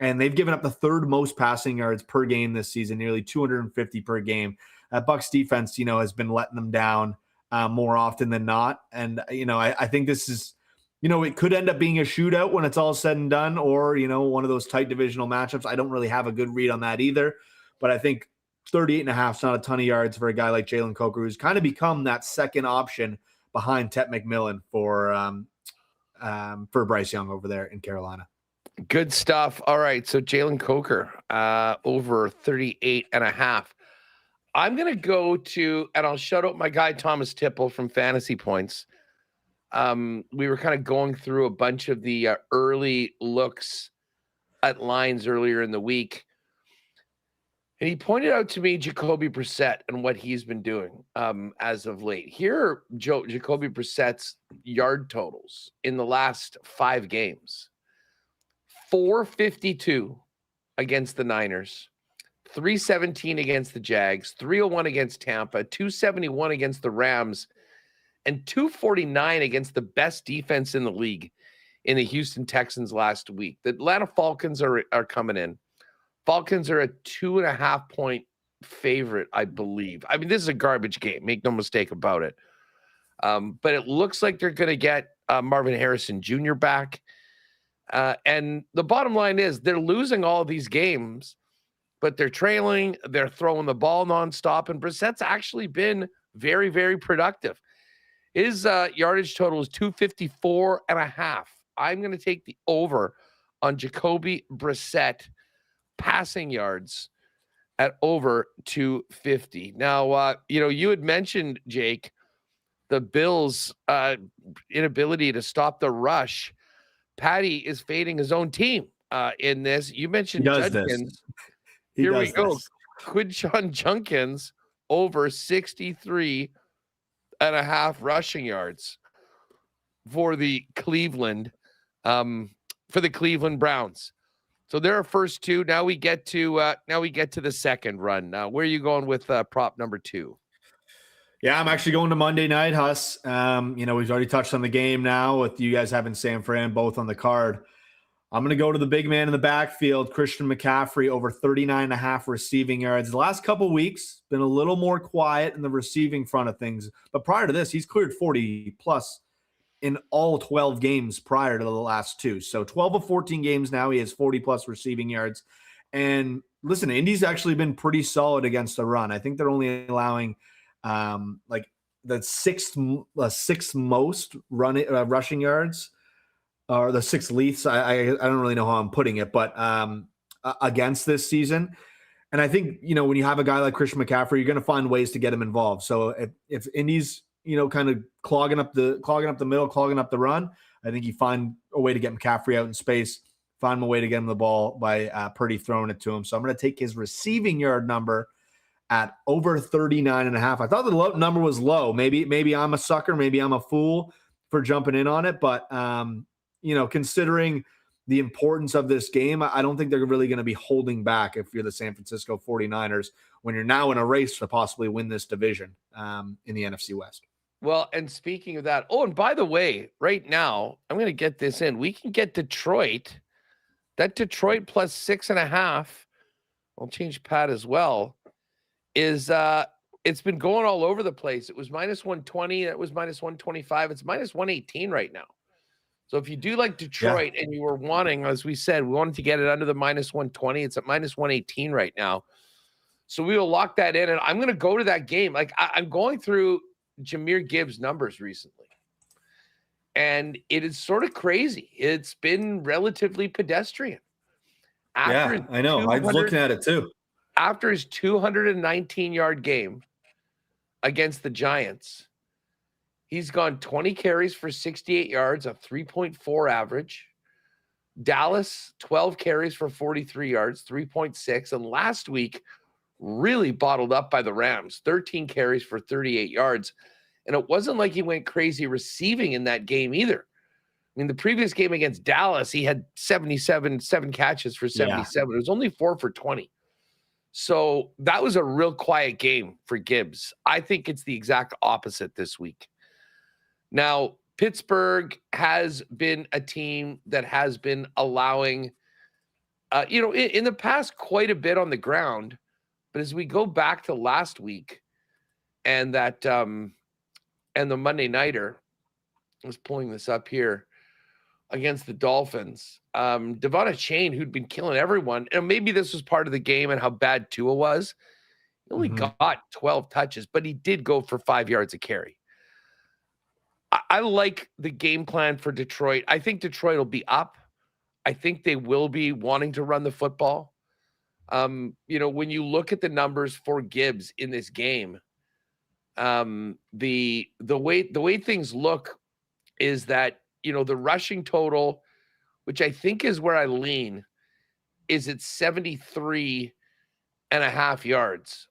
And they've given up the 3rd most passing yards per game this season, nearly 250 per game. That Bucks defense, has been letting them down more often than not. And, I think this is – it could end up being a shootout when it's all said and done, or, one of those tight divisional matchups. I don't really have a good read on that either, but I think 38.5 is not a ton of yards for a guy like Jalen Coker, who's kind of become that second option behind Tet McMillan for Bryce Young over there in Carolina. Good stuff. All right, so Jalen Coker over 38.5. I'm going to go to, and I'll shout out my guy Thomas Tipple from Fantasy Points. We were kind of going through a bunch of the early looks at lines earlier in the week. And he pointed out to me Jacoby Brissett and what he's been doing as of late. Here are Jacoby Brissett's yard totals in the last 5 games. 452 against the Niners, 317 against the Jags, 301 against Tampa, 271 against the Rams, and 249 against the best defense in the league in the Houston Texans last week. The Atlanta Falcons are coming in. Falcons are a 2.5-point favorite, I believe. This is a garbage game. Make no mistake about it. But it looks like they're going to get Marvin Harrison Jr. back. And the bottom line is they're losing all these games, but they're trailing. They're throwing the ball nonstop. And Brissett's actually been very, very productive. His yardage total is 254.5. I'm going to take the over on Jacoby Brissett passing yards at over 250. Now, you had mentioned, Jake, the Bills' inability to stop the rush. Patty is fading his own team in this. You He mentioned does this. Judkins. He Here does we go. this. Quinshon Judkins over 63.5 rushing yards for the Cleveland Browns. So there are first two. Now we get to the second run. Where are you going with prop number 2? Yeah, I'm actually going to Monday night, Huss. We've already touched on the game now with you guys having San Fran both on the card. I'm going to go to the big man in the backfield, Christian McCaffrey, over 39.5 receiving yards. The last couple of weeks, been a little more quiet in the receiving front of things. But prior to this, he's cleared 40-plus in all 12 games prior to the last 2. So 12 of 14 games now, he has 40-plus receiving yards. And listen, Indy's actually been pretty solid against the run. I think they're only allowing the sixth most rushing yards, or the sixth least. I don't really know how I'm putting it, but against this season. And I think, when you have a guy like Christian McCaffrey, you're going to find ways to get him involved. So if Indy's, kind of clogging up the middle, clogging up the run, I think you find a way to get McCaffrey out in space, find a way to get him the ball by Purdy throwing it to him. So I'm going to take his receiving yard number at over 39.5. I thought the number was low. Maybe I'm a sucker. Maybe I'm a fool for jumping in on it. But, considering the importance of this game, I don't think they're really going to be holding back if you're the San Francisco 49ers when you're now in a race to possibly win this division in the NFC West. Well, and speaking of that, and by the way, right now, I'm going to get this in. We can get Detroit. That Detroit plus 6.5, I'll change Pat as well, is it's been going all over the place. It was minus 120. It was minus 125. It's minus 118 right now. So if you do like Detroit and you were wanting, as we said, we wanted to get it under the minus 120. It's at minus 118 right now. So we will lock that in. And I'm going to go to that game. Like I'm going through Jahmyr Gibbs' numbers recently. And it is sort of crazy. It's been relatively pedestrian. I know. I was looking at it too. After his 219-yard game against the Giants, he's gone 20 carries for 68 yards, a 3.4 average. Dallas, 12 carries for 43 yards, 3.6. And last week, really bottled up by the Rams, 13 carries for 38 yards. And it wasn't like he went crazy receiving in that game either. I mean, the previous game against Dallas, he had 7 catches for 77. It was only 4 for 20. So that was a real quiet game for Gibbs. I think it's the exact opposite this week. Now, Pittsburgh has been a team that has been allowing, in the past quite a bit on the ground. But as we go back to last week and that and the Monday Nighter, I was pulling this up here, against the Dolphins, Devon Chain, who'd been killing everyone, and maybe this was part of the game and how bad Tua was. He only got 12 touches, but he did go for 5 yards a carry. I like the game plan for Detroit. I think Detroit will be up. I think they will be wanting to run the football. When you look at the numbers for Gibbs in this game, the way things look is that, the rushing total, which I think is where I lean, is at 73.5 yards.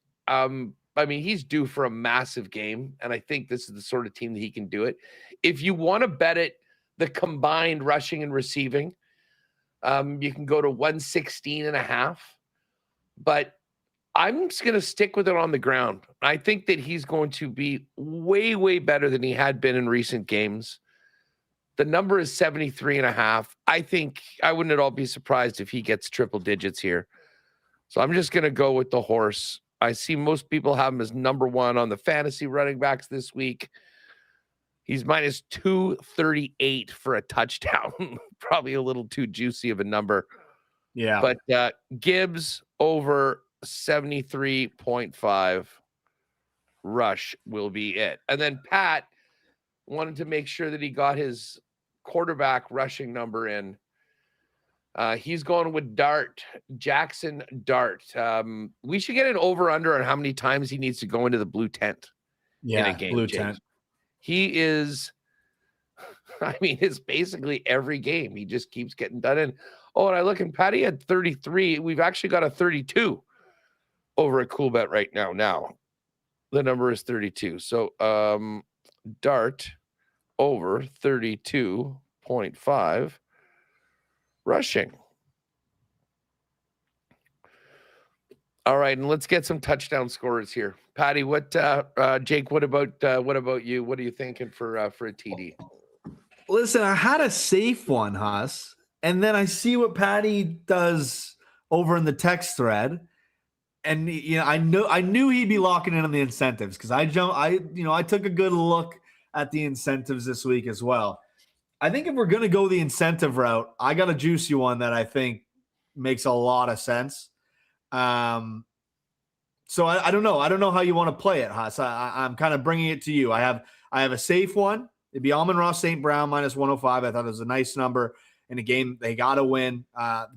He's due for a massive game, and I think this is the sort of team that he can do it. If you want to bet it, the combined rushing and receiving, you can go to 116.5. But I'm just going to stick with it on the ground. I think that he's going to be way, way better than he had been in recent games. The number is 73.5. I think I wouldn't at all be surprised if he gets triple digits here. So I'm just going to go with the horse. I see most people have him as number 1 on the fantasy running backs this week. He's minus 238 for a touchdown. Probably a little too juicy of a number. Yeah. But Gibbs over 73.5 rush will be it. And then Pat wanted to make sure that he got his quarterback rushing number in. He's going with Jackson Dart. We should get an over-under on how many times he needs to go into the blue tent in a game. Blue tent. He is, it's basically every game. He just keeps getting done in. Oh, and I look, and Patty had 33. We've actually got a 32 over at Coolbet right now. Now, the number is 32. So, Dart over 32.5 rushing. All right, and let's get some touchdown scorers here. Patty, Jake, what about you? What are you thinking for a TD? Listen, I had a safe one, Huss, and then I see what Patty does over in the text thread, and I knew he'd be locking in on the incentives because I took a good look at the incentives this week as well. I think if we're gonna go the incentive route, I got a juicy one that I think makes a lot of sense. So I don't know. I don't know how you want to play it, Huss. I'm kind of bringing it to you. I have a safe one. It'd be Amon-Ross St. Brown minus 105. I thought it was a nice number in a game they got to win. Guy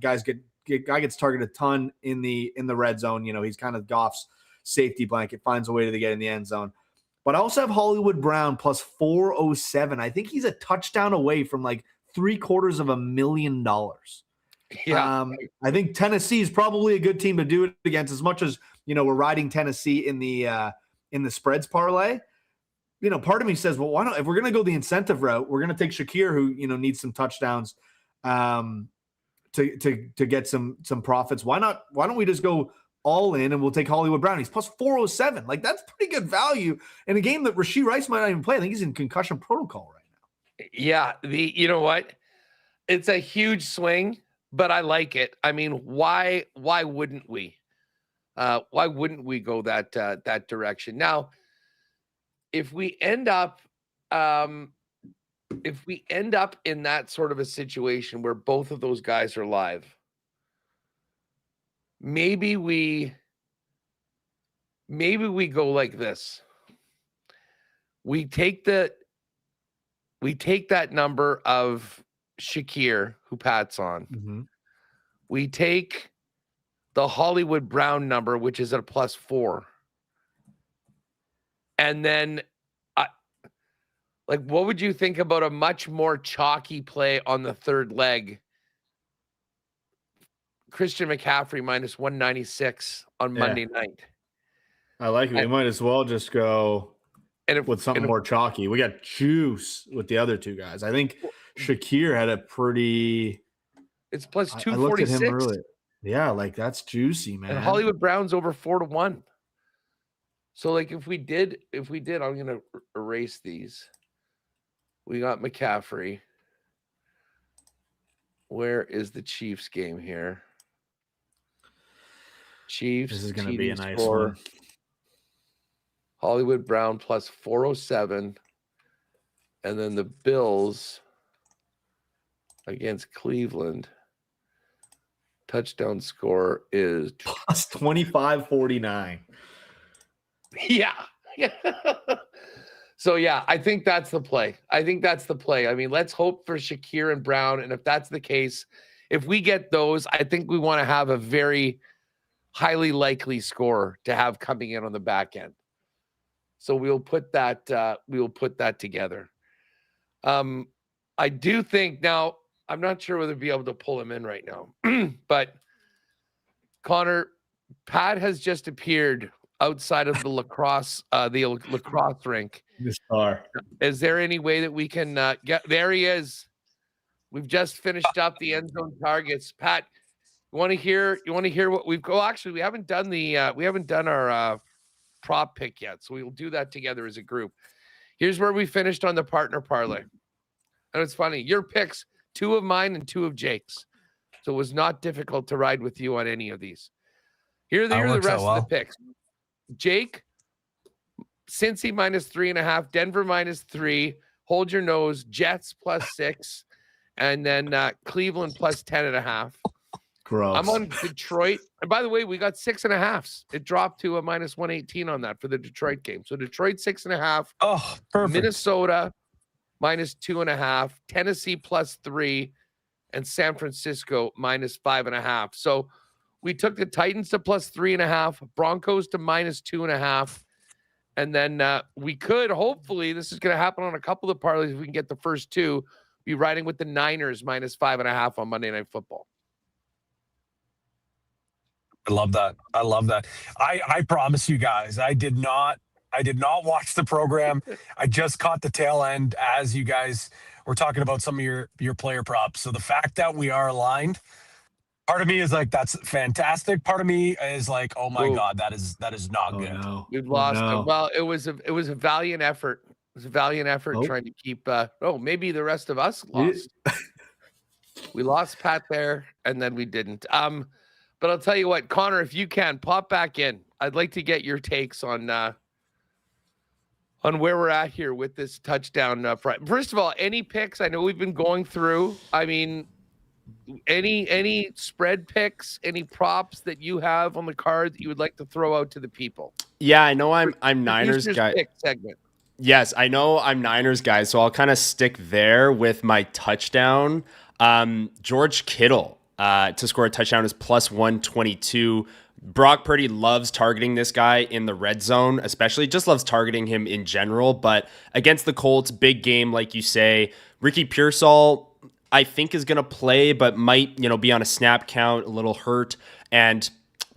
gets targeted a ton in the red zone. He's kind of Goff's safety blanket, finds a way to get in the end zone. But I also have Hollywood Brown plus 407. I think he's a touchdown away from like $750,000. Yeah. I think Tennessee is probably a good team to do it against, as much as we're riding Tennessee in the spreads parlay. Part of me says, well, why not? If we're going to go the incentive route, we're going to take Shakir, who needs some touchdowns to get some profits. Why not? Why don't we just go all in and we'll take Hollywood Brown? He's plus 407. Like, that's pretty good value in a game that Rashee Rice might not even play. I think he's in concussion protocol right now. Yeah, you know what? It's a huge swing, but I like it. I mean, why wouldn't we? Why wouldn't we go that direction? Now, if we end up in that sort of a situation where both of those guys are live, maybe we go like this. We take that number of Shakir, who Pat's on. Mm-hmm. We take the Hollywood Brown number, which is at a plus 4. And then, what would you think about a much more chalky play on the third leg? Christian McCaffrey minus 196 on Monday night. I like it. We might as well just go with something more chalky. We got juice with the other two guys. I think Shakir had a pretty. It's plus 246. I looked at him earlier. Yeah, that's juicy, man. And Hollywood Brown's over 4-1. So, if we did, I'm gonna erase these. We got McCaffrey. Where is the Chiefs game here? Chiefs. This is gonna be a nice one. Hollywood Brown plus 407. And then the Bills against Cleveland. Touchdown score is plus 25-49. Yeah. So, yeah, I think that's the play. I mean, let's hope for Shakir and Brown. And if that's the case, if we get those, I think we want to have a very highly likely score to have coming in on the back end. So we'll put that together. I do think now, I'm not sure whether to be able to pull him in right now, but Connor, Pat has just appeared outside of the lacrosse rink. The star. Is there any way that we can get? There he is. We've just finished up the end zone targets. Pat, you want to hear what we've go? Actually, we haven't done our prop pick yet, so we'll do that together as a group. Here's where we finished on the partner parlay, and it's funny. Your picks, 2 of mine and 2 of Jake's, so it was not difficult to ride with you on any of these. Here are the rest of the picks. Jake, Cincy minus 3.5, Denver minus 3, hold your nose, Jets plus 6, and then Cleveland plus 10.5. Gross. I'm on Detroit. And by the way, we got 6.5s. It dropped to a minus 118 on that for the Detroit game. So Detroit 6.5. Oh, perfect. Minnesota minus 2.5, Tennessee plus 3, and San Francisco minus 5.5. So we took the Titans to plus 3.5, Broncos to minus 2.5. And then we could, hopefully, this is going to happen on a couple of parlays if we can get the first 2, be riding with the Niners minus 5.5 on Monday Night Football. I love that. I love that. I promise you guys, I did not watch the program. I just caught the tail end as you guys were talking about some of your player props. So the fact that we are aligned, part of me is like, that's fantastic. Part of me is like, oh my Whoa. God, that is not good. No. We've Oh, lost. no. Well, it was a valiant effort. It was a valiant effort Oh. trying to keep. Maybe the rest of us lost. We lost Pat there, and then we didn't. But I'll tell you what, Connor, if you can pop back in, I'd like to get your takes on where we're at here with this touchdown. First of all, any picks? I know we've been going through. I mean, any spread picks, any props that you have on the card that you would like to throw out to the people? Yeah, I know I'm Niners guy. Pick segment. Yes, I know I'm Niners guy, so I'll kind of stick there with my touchdown. George Kittle to score a touchdown is plus 122. Brock Purdy loves targeting this guy in the red zone, especially just loves targeting him in general. But against the Colts, big game, like you say. Ricky Pearsall, I think, is going to play, but might, be on a snap count, a little hurt. And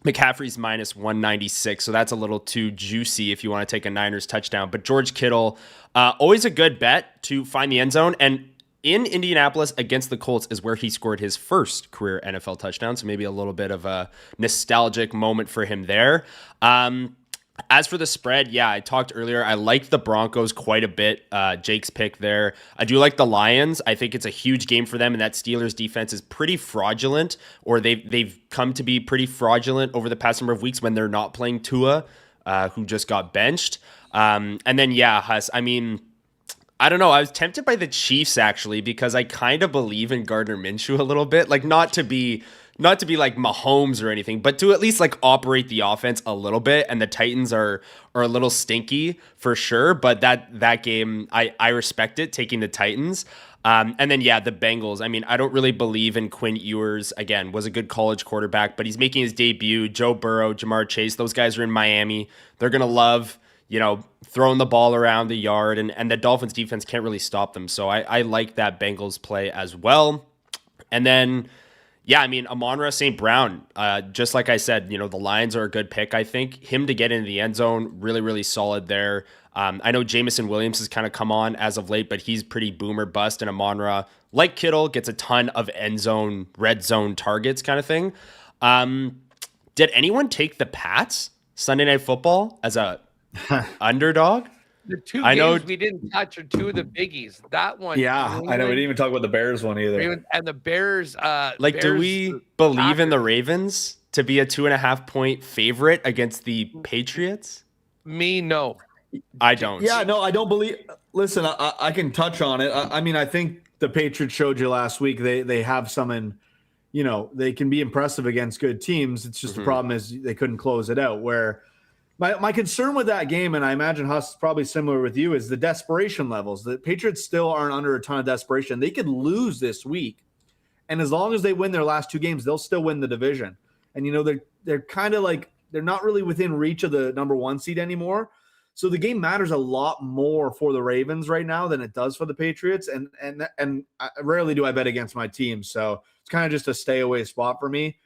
McCaffrey's minus 196, so that's a little too juicy if you want to take a Niners touchdown. But George Kittle, always a good bet to find the end zone. And in Indianapolis against the Colts is where he scored his first career NFL touchdown, so maybe a little bit of a nostalgic moment for him there. As for the spread, yeah, I talked earlier. I liked the Broncos quite a bit. Jake's pick there. I do like the Lions. I think it's a huge game for them, and that Steelers defense is pretty fraudulent, or they've come to be pretty fraudulent over the past number of weeks when they're not playing Tua, who just got benched. And then, yeah, Huss, I mean, I don't know. I was tempted by the Chiefs, actually, because I kind of believe in Gardner Minshew a little bit. Like, not to be like Mahomes or anything, but to at least like operate the offense a little bit. And the Titans are a little stinky for sure. But that game, I respect it, taking the Titans. And then, yeah, the Bengals. I mean, I don't really believe in Quinn Ewers. Again, was a good college quarterback, but he's making his debut. Joe Burrow, Jamar Chase, those guys are in Miami. They're going to love, throwing the ball around the yard, and the Dolphins defense can't really stop them. So I like that Bengals play as well. And then, yeah, I mean, Amon-Ra St. Brown, just like I said, the Lions are a good pick, I think. Him to get into the end zone, really, really solid there. I know Jameson Williams has kind of come on as of late, but he's pretty boomer bust, and Amon-Ra, like Kittle, gets a ton of end zone, red zone targets kind of thing. Did anyone take the Pats Sunday Night Football as a underdog? The two games we didn't touch are two of the biggies. That one, yeah, I know we didn't even talk about the Bears one either. And the Bears, Bears, do we believe in the Ravens to be a 2.5 point favorite against the Patriots? Me, no, I don't. Yeah, no, I don't believe. Listen, I can touch on it. I mean, I think the Patriots showed you last week. They have some they can be impressive against good teams. It's just the problem is they couldn't close it out. Where my concern with that game, and I imagine Huss is probably similar with you, is the desperation levels. The Patriots still aren't under a ton of desperation. They could lose this week, and as long as they win their last two games, they'll still win the division. And they're kind of like they're not really within reach of the number one seed anymore. So the game matters a lot more for the Ravens right now than it does for the Patriots. And rarely do I bet against my team, so it's kind of just a stay away spot for me.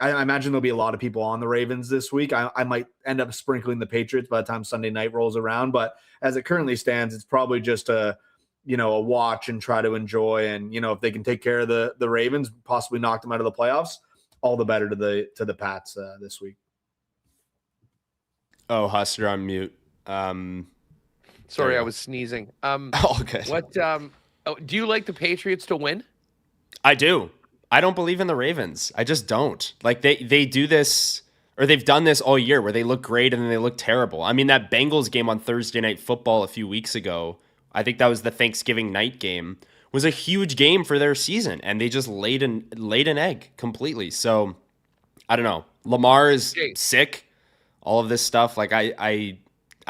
I imagine there'll be a lot of people on the Ravens this week. I might end up sprinkling the Patriots by the time Sunday night rolls around. But as it currently stands, it's probably just a watch and try to enjoy. And, if they can take care of the Ravens, possibly knock them out of the playoffs, all the better to the Pats this week. Oh, Huss, you're on mute. Sorry, I was sneezing. Okay. What? Do you like the Patriots to win? I do. I don't believe in the Ravens. I just don't. Like they do this, or they've done this all year where they look great and then they look terrible. I mean, that Bengals game on Thursday Night Football a few weeks ago, I think that was the Thanksgiving night game, was a huge game for their season, and they just laid an egg completely. So I don't know. Lamar is sick. All of this stuff. Like I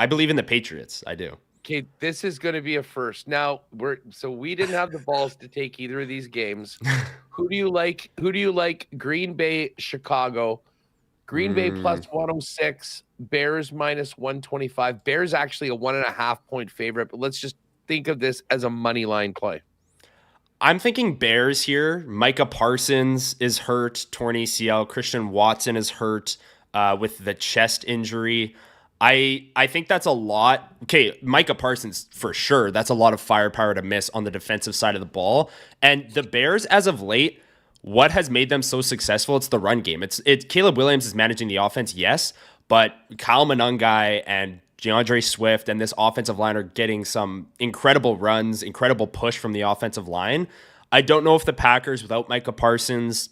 believe in the Patriots. I do. Okay, this is going to be a first. Now we didn't have the balls to take either of these games. Who do you like? Green Bay, Chicago. Green Bay plus 106. Bears minus 125. Bears actually a 1.5 point favorite, but let's just think of this as a money line play. I'm thinking Bears here. Micah Parsons is hurt, torn ACL. Christian Watson is hurt with the chest injury. I think that's a lot. Okay, Micah Parsons for sure. That's a lot of firepower to miss on the defensive side of the ball. And the Bears, as of late, what has made them so successful? It's the run game. It's Caleb Williams is managing the offense, yes, but Kyle Monangai and DeAndre Swift and this offensive line are getting some incredible runs, incredible push from the offensive line. I don't know if the Packers, without Micah Parsons,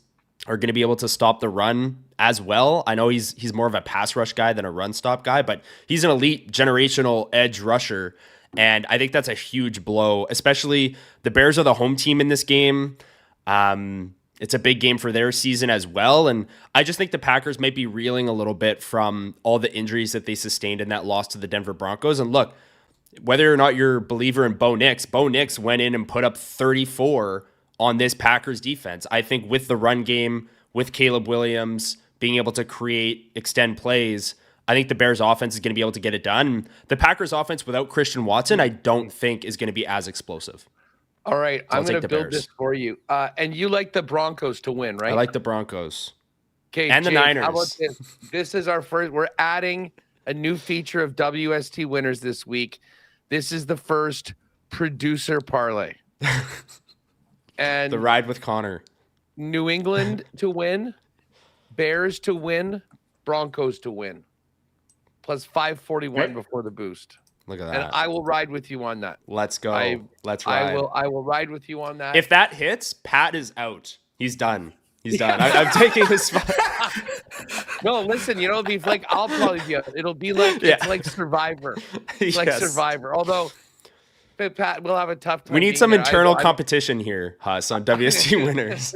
are going to be able to stop the run as well. I know he's more of a pass rush guy than a run stop guy, but he's an elite generational edge rusher. And I think that's a huge blow, especially the Bears are the home team in this game. It's a big game for their season as well. And I just think the Packers might be reeling a little bit from all the injuries that they sustained in that loss to the Denver Broncos. And look, whether or not you're a believer in Bo Nix went in and put up 34 on this Packers defense. I think with the run game, with Caleb Williams being able to create, extend plays, I think the Bears offense is going to be able to get it done. The Packers offense without Christian Watson, I don't think is going to be as explosive. All right, So I'm going to build Bears. this for you. And you like the Broncos to win, right? I like the Broncos. Okay, and the Niners. How about this? This is our first. We're adding a new feature of WST Winners this week. This is the first producer parlay. And The ride with Connor. New England to win, Bears to win, Broncos to win. Plus 541 before the boost. Look at that. And I will ride with you on that. Let's go. Let's I ride. I will ride with you on that. If that hits, Pat is out. He's done. He's done. I'm taking his spot. No, listen, it'll be like I'll probably be out. It'll be like it's like Survivor. It's like Yes. Survivor. Although Pat will have a tough time. We need being some there. internal competition here, Huss, on WST Winners.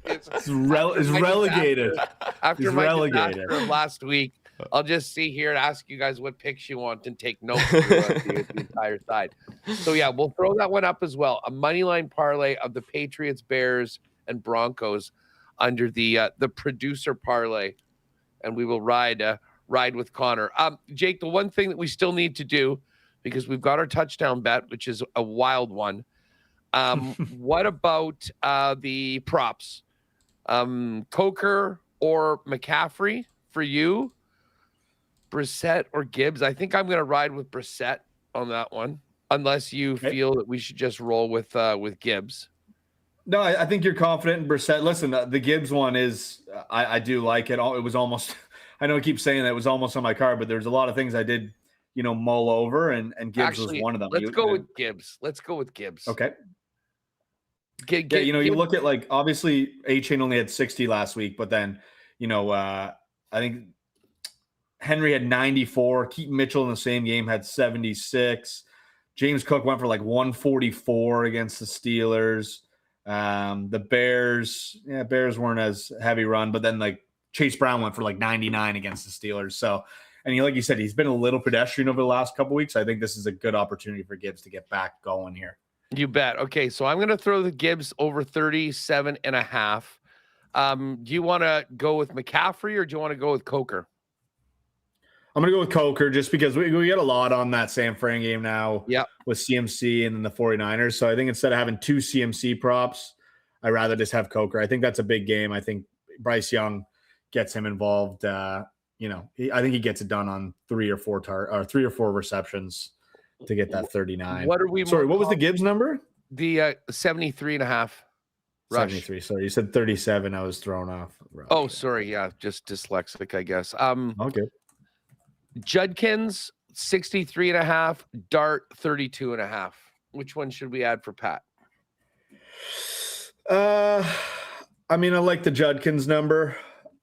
It's relegated. After He's my relegated. disaster of last week, I'll just sit here and ask you guys what picks you want and take notes throughout the entire side. So yeah, we'll throw that one up as well. A money line parlay of the Patriots, Bears, and Broncos under the producer parlay, and we will ride with Connor. Jake, the one thing that we still need to do, because we've got our touchdown bet, which is a wild one. What about the props? Coker or McCaffrey for you? Brissett or Gibbs? I think I'm going to ride with Brissett on that one, unless you feel that we should just roll with Gibbs. No, I think you're confident in Brissett. Listen, the Gibbs one is I do like it. It was almost I know I keep saying that it was almost on my card, but there's a lot of things I did mull over, and Gibbs Actually, was one of them. Let's go with Gibbs. Okay. You You look at like obviously A-Chain only had 60 last week, but then I think Henry had 94. Keaton Mitchell in the same game had 76. James Cook went for like 144 against the Steelers. The Bears weren't as heavy run, but then like Chase Brown went for like 99 against the Steelers. So, and like you said, he's been a little pedestrian over the last couple of weeks. I think this is a good opportunity for Gibbs to get back going here. You bet. Okay, so I'm going to throw the Gibbs over 37.5. Do you want to go with McCaffrey or do you want to go with Coker? I'm going to go with Coker just because we get a lot on that San Fran game now with CMC and then the 49ers. So I think instead of having two CMC props, I'd rather just have Coker. I think that's a big game. I think Bryce Young gets him involved. I think he gets it done on 3 or 4 receptions to get that 39. What are we? Sorry, what was the Gibbs number? The 73.5. 73. Sorry, you said 37. I was thrown off. Oh, sorry. Yeah, just dyslexic, I guess. Okay. Judkins 63.5, Dart 32.5. Which one should we add for Pat? I like the Judkins number.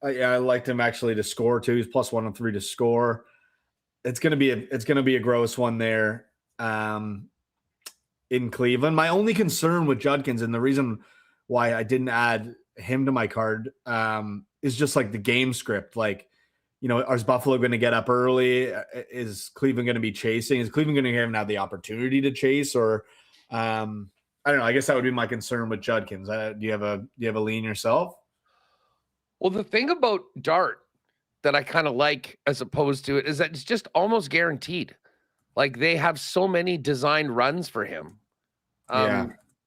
I liked him actually to score too. He's plus 103 to score. It's gonna be a gross one there in Cleveland. My only concern with Judkins, and the reason why I didn't add him to my card, is just like the game script. Like, is Buffalo going to get up early? Is Cleveland going to be chasing? Is Cleveland going to even have the opportunity to chase? Or I don't know. I guess that would be my concern with Judkins. Do you have a lean yourself? Well, the thing about Dart that I kind of like as opposed to it is that it's just almost guaranteed. Like they have so many designed runs for him.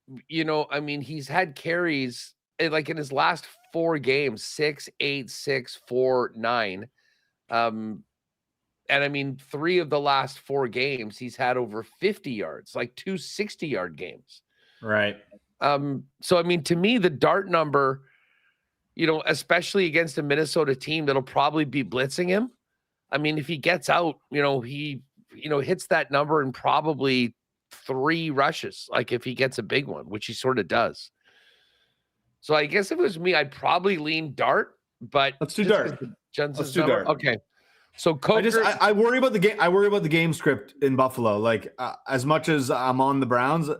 I mean, he's had carries like in his last 4 games, 6, 8, 6, 4, 9. And I mean, 3 of the last 4 games, he's had over 50 yards, like 2 60-yard games. Right. So I mean, to me, the dart number, especially against a Minnesota team that'll probably be blitzing him. I mean, if he gets out, he hits that number in probably 3 rushes, like if he gets a big one, which he sort of does. So I guess if it was me, I'd probably lean dart, but let's do dart. Let's do dart. Okay. So Coker, I worry about the game. I worry about the game script in Buffalo. Like as much as I'm on the Browns,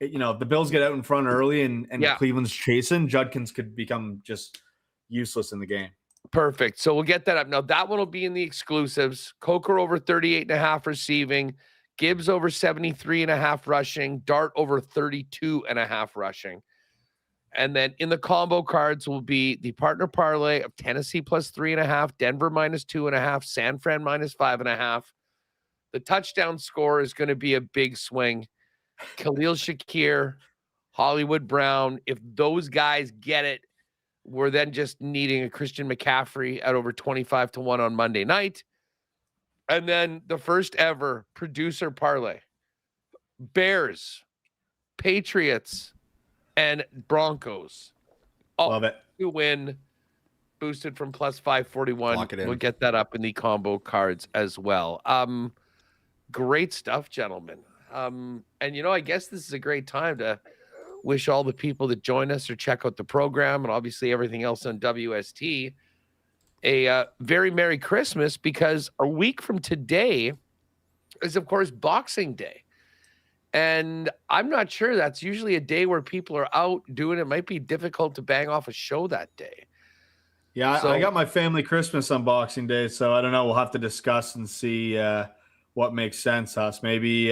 if the Bills get out in front early and Cleveland's chasing, Judkins could become just useless in the game. Perfect. So we'll get that up. Now that one will be in the exclusives. Coker over 38.5 receiving, Gibbs over 73.5 rushing, Dart over 32.5 rushing. And then in the combo cards will be the partner parlay of Tennessee plus 3.5, Denver minus 2.5, San Fran minus 5.5. The touchdown score is going to be a big swing. Khalil Shakir, Hollywood Brown. If those guys get it, we're then just needing a Christian McCaffrey at over 25-1 on Monday night. And then the first ever producer parlay. Bears, Patriots, and Broncos. Love it. To win, boosted from plus 541. Lock it in. We'll get that up in the combo cards as well. Great stuff, gentlemen. And I guess this is a great time to wish all the people that join us or check out the program and obviously everything else on WST a very Merry Christmas, because a week from today is, of course, Boxing Day. And I'm not sure that's usually a day where people are out doing it. It might be difficult to bang off a show that day. Yeah, I got my family Christmas on Boxing Day, so I don't know. We'll have to discuss and see what makes sense to us. Maybe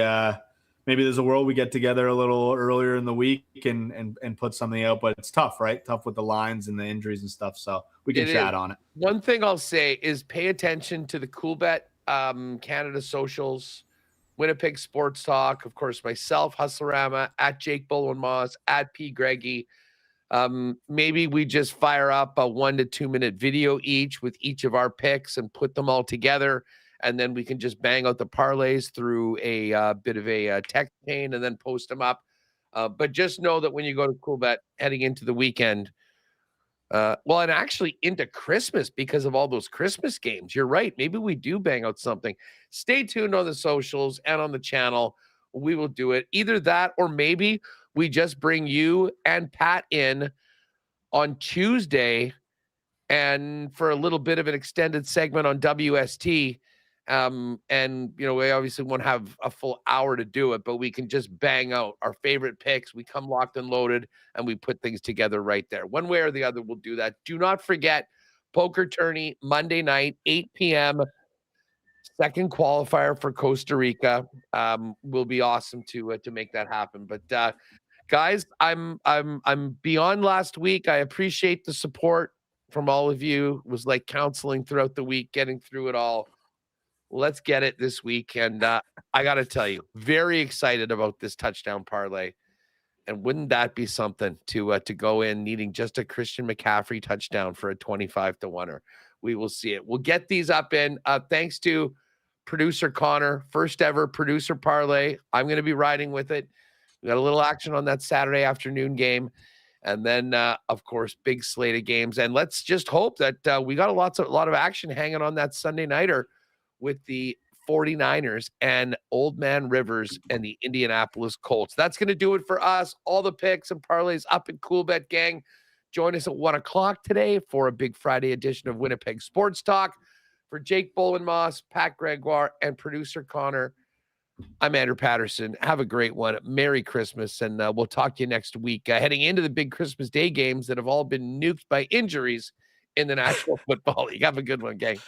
there's a world we get together a little earlier in the week and put something out, but it's tough, right? Tough with the lines and the injuries and stuff. So we can chat on it. One thing I'll say is pay attention to the Coolbet Canada socials, Winnipeg Sports Talk, of course, myself, Hustlerama, at Jake Bolin Moss, at P. Greggy. Maybe we just fire up a 1 to 2 minute video each with each of our picks and put them all together. And then we can just bang out the parlays through a bit of a text chain and then post them up. But just know that when you go to Coolbet heading into the weekend, and actually into Christmas because of all those Christmas games, you're right. Maybe we do bang out something. Stay tuned on the socials and on the channel. We will do it. Either that or maybe we just bring you and Pat in on Tuesday and for a little bit of an extended segment on WST. We obviously won't have a full hour to do it, but we can just bang out our favorite picks. We come locked and loaded and we put things together right there. One way or the other, we'll do that. Do not forget Poker Tourney Monday night, 8 p.m. Second qualifier for Costa Rica. Will be awesome to make that happen. But guys, I'm beyond last week. I appreciate the support from all of you. It was like counseling throughout the week, getting through it all. Let's get it this week. And I got to tell you, very excited about this touchdown parlay. And wouldn't that be something to go in needing just a Christian McCaffrey touchdown for a 25-1? We will see it. We'll get these up in. Thanks to producer Connor, first ever producer parlay. I'm going to be riding with it. We got a little action on that Saturday afternoon game. And then, of course, big slate of games. And let's just hope that we got a lot of action hanging on that Sunday nighter with the 49ers and Old Man Rivers and the Indianapolis Colts. That's going to do it for us. All the picks and parlays up in Coolbet, gang. Join us at 1 o'clock today for a big Friday edition of Winnipeg Sports Talk. For Jake Bolin Moss, Pat Gregoire, and producer Connor, I'm Andrew Paterson. Have a great one. Merry Christmas, and we'll talk to you next week. Heading into the big Christmas Day games that have all been nuked by injuries in the National Football League. Have a good one, gang.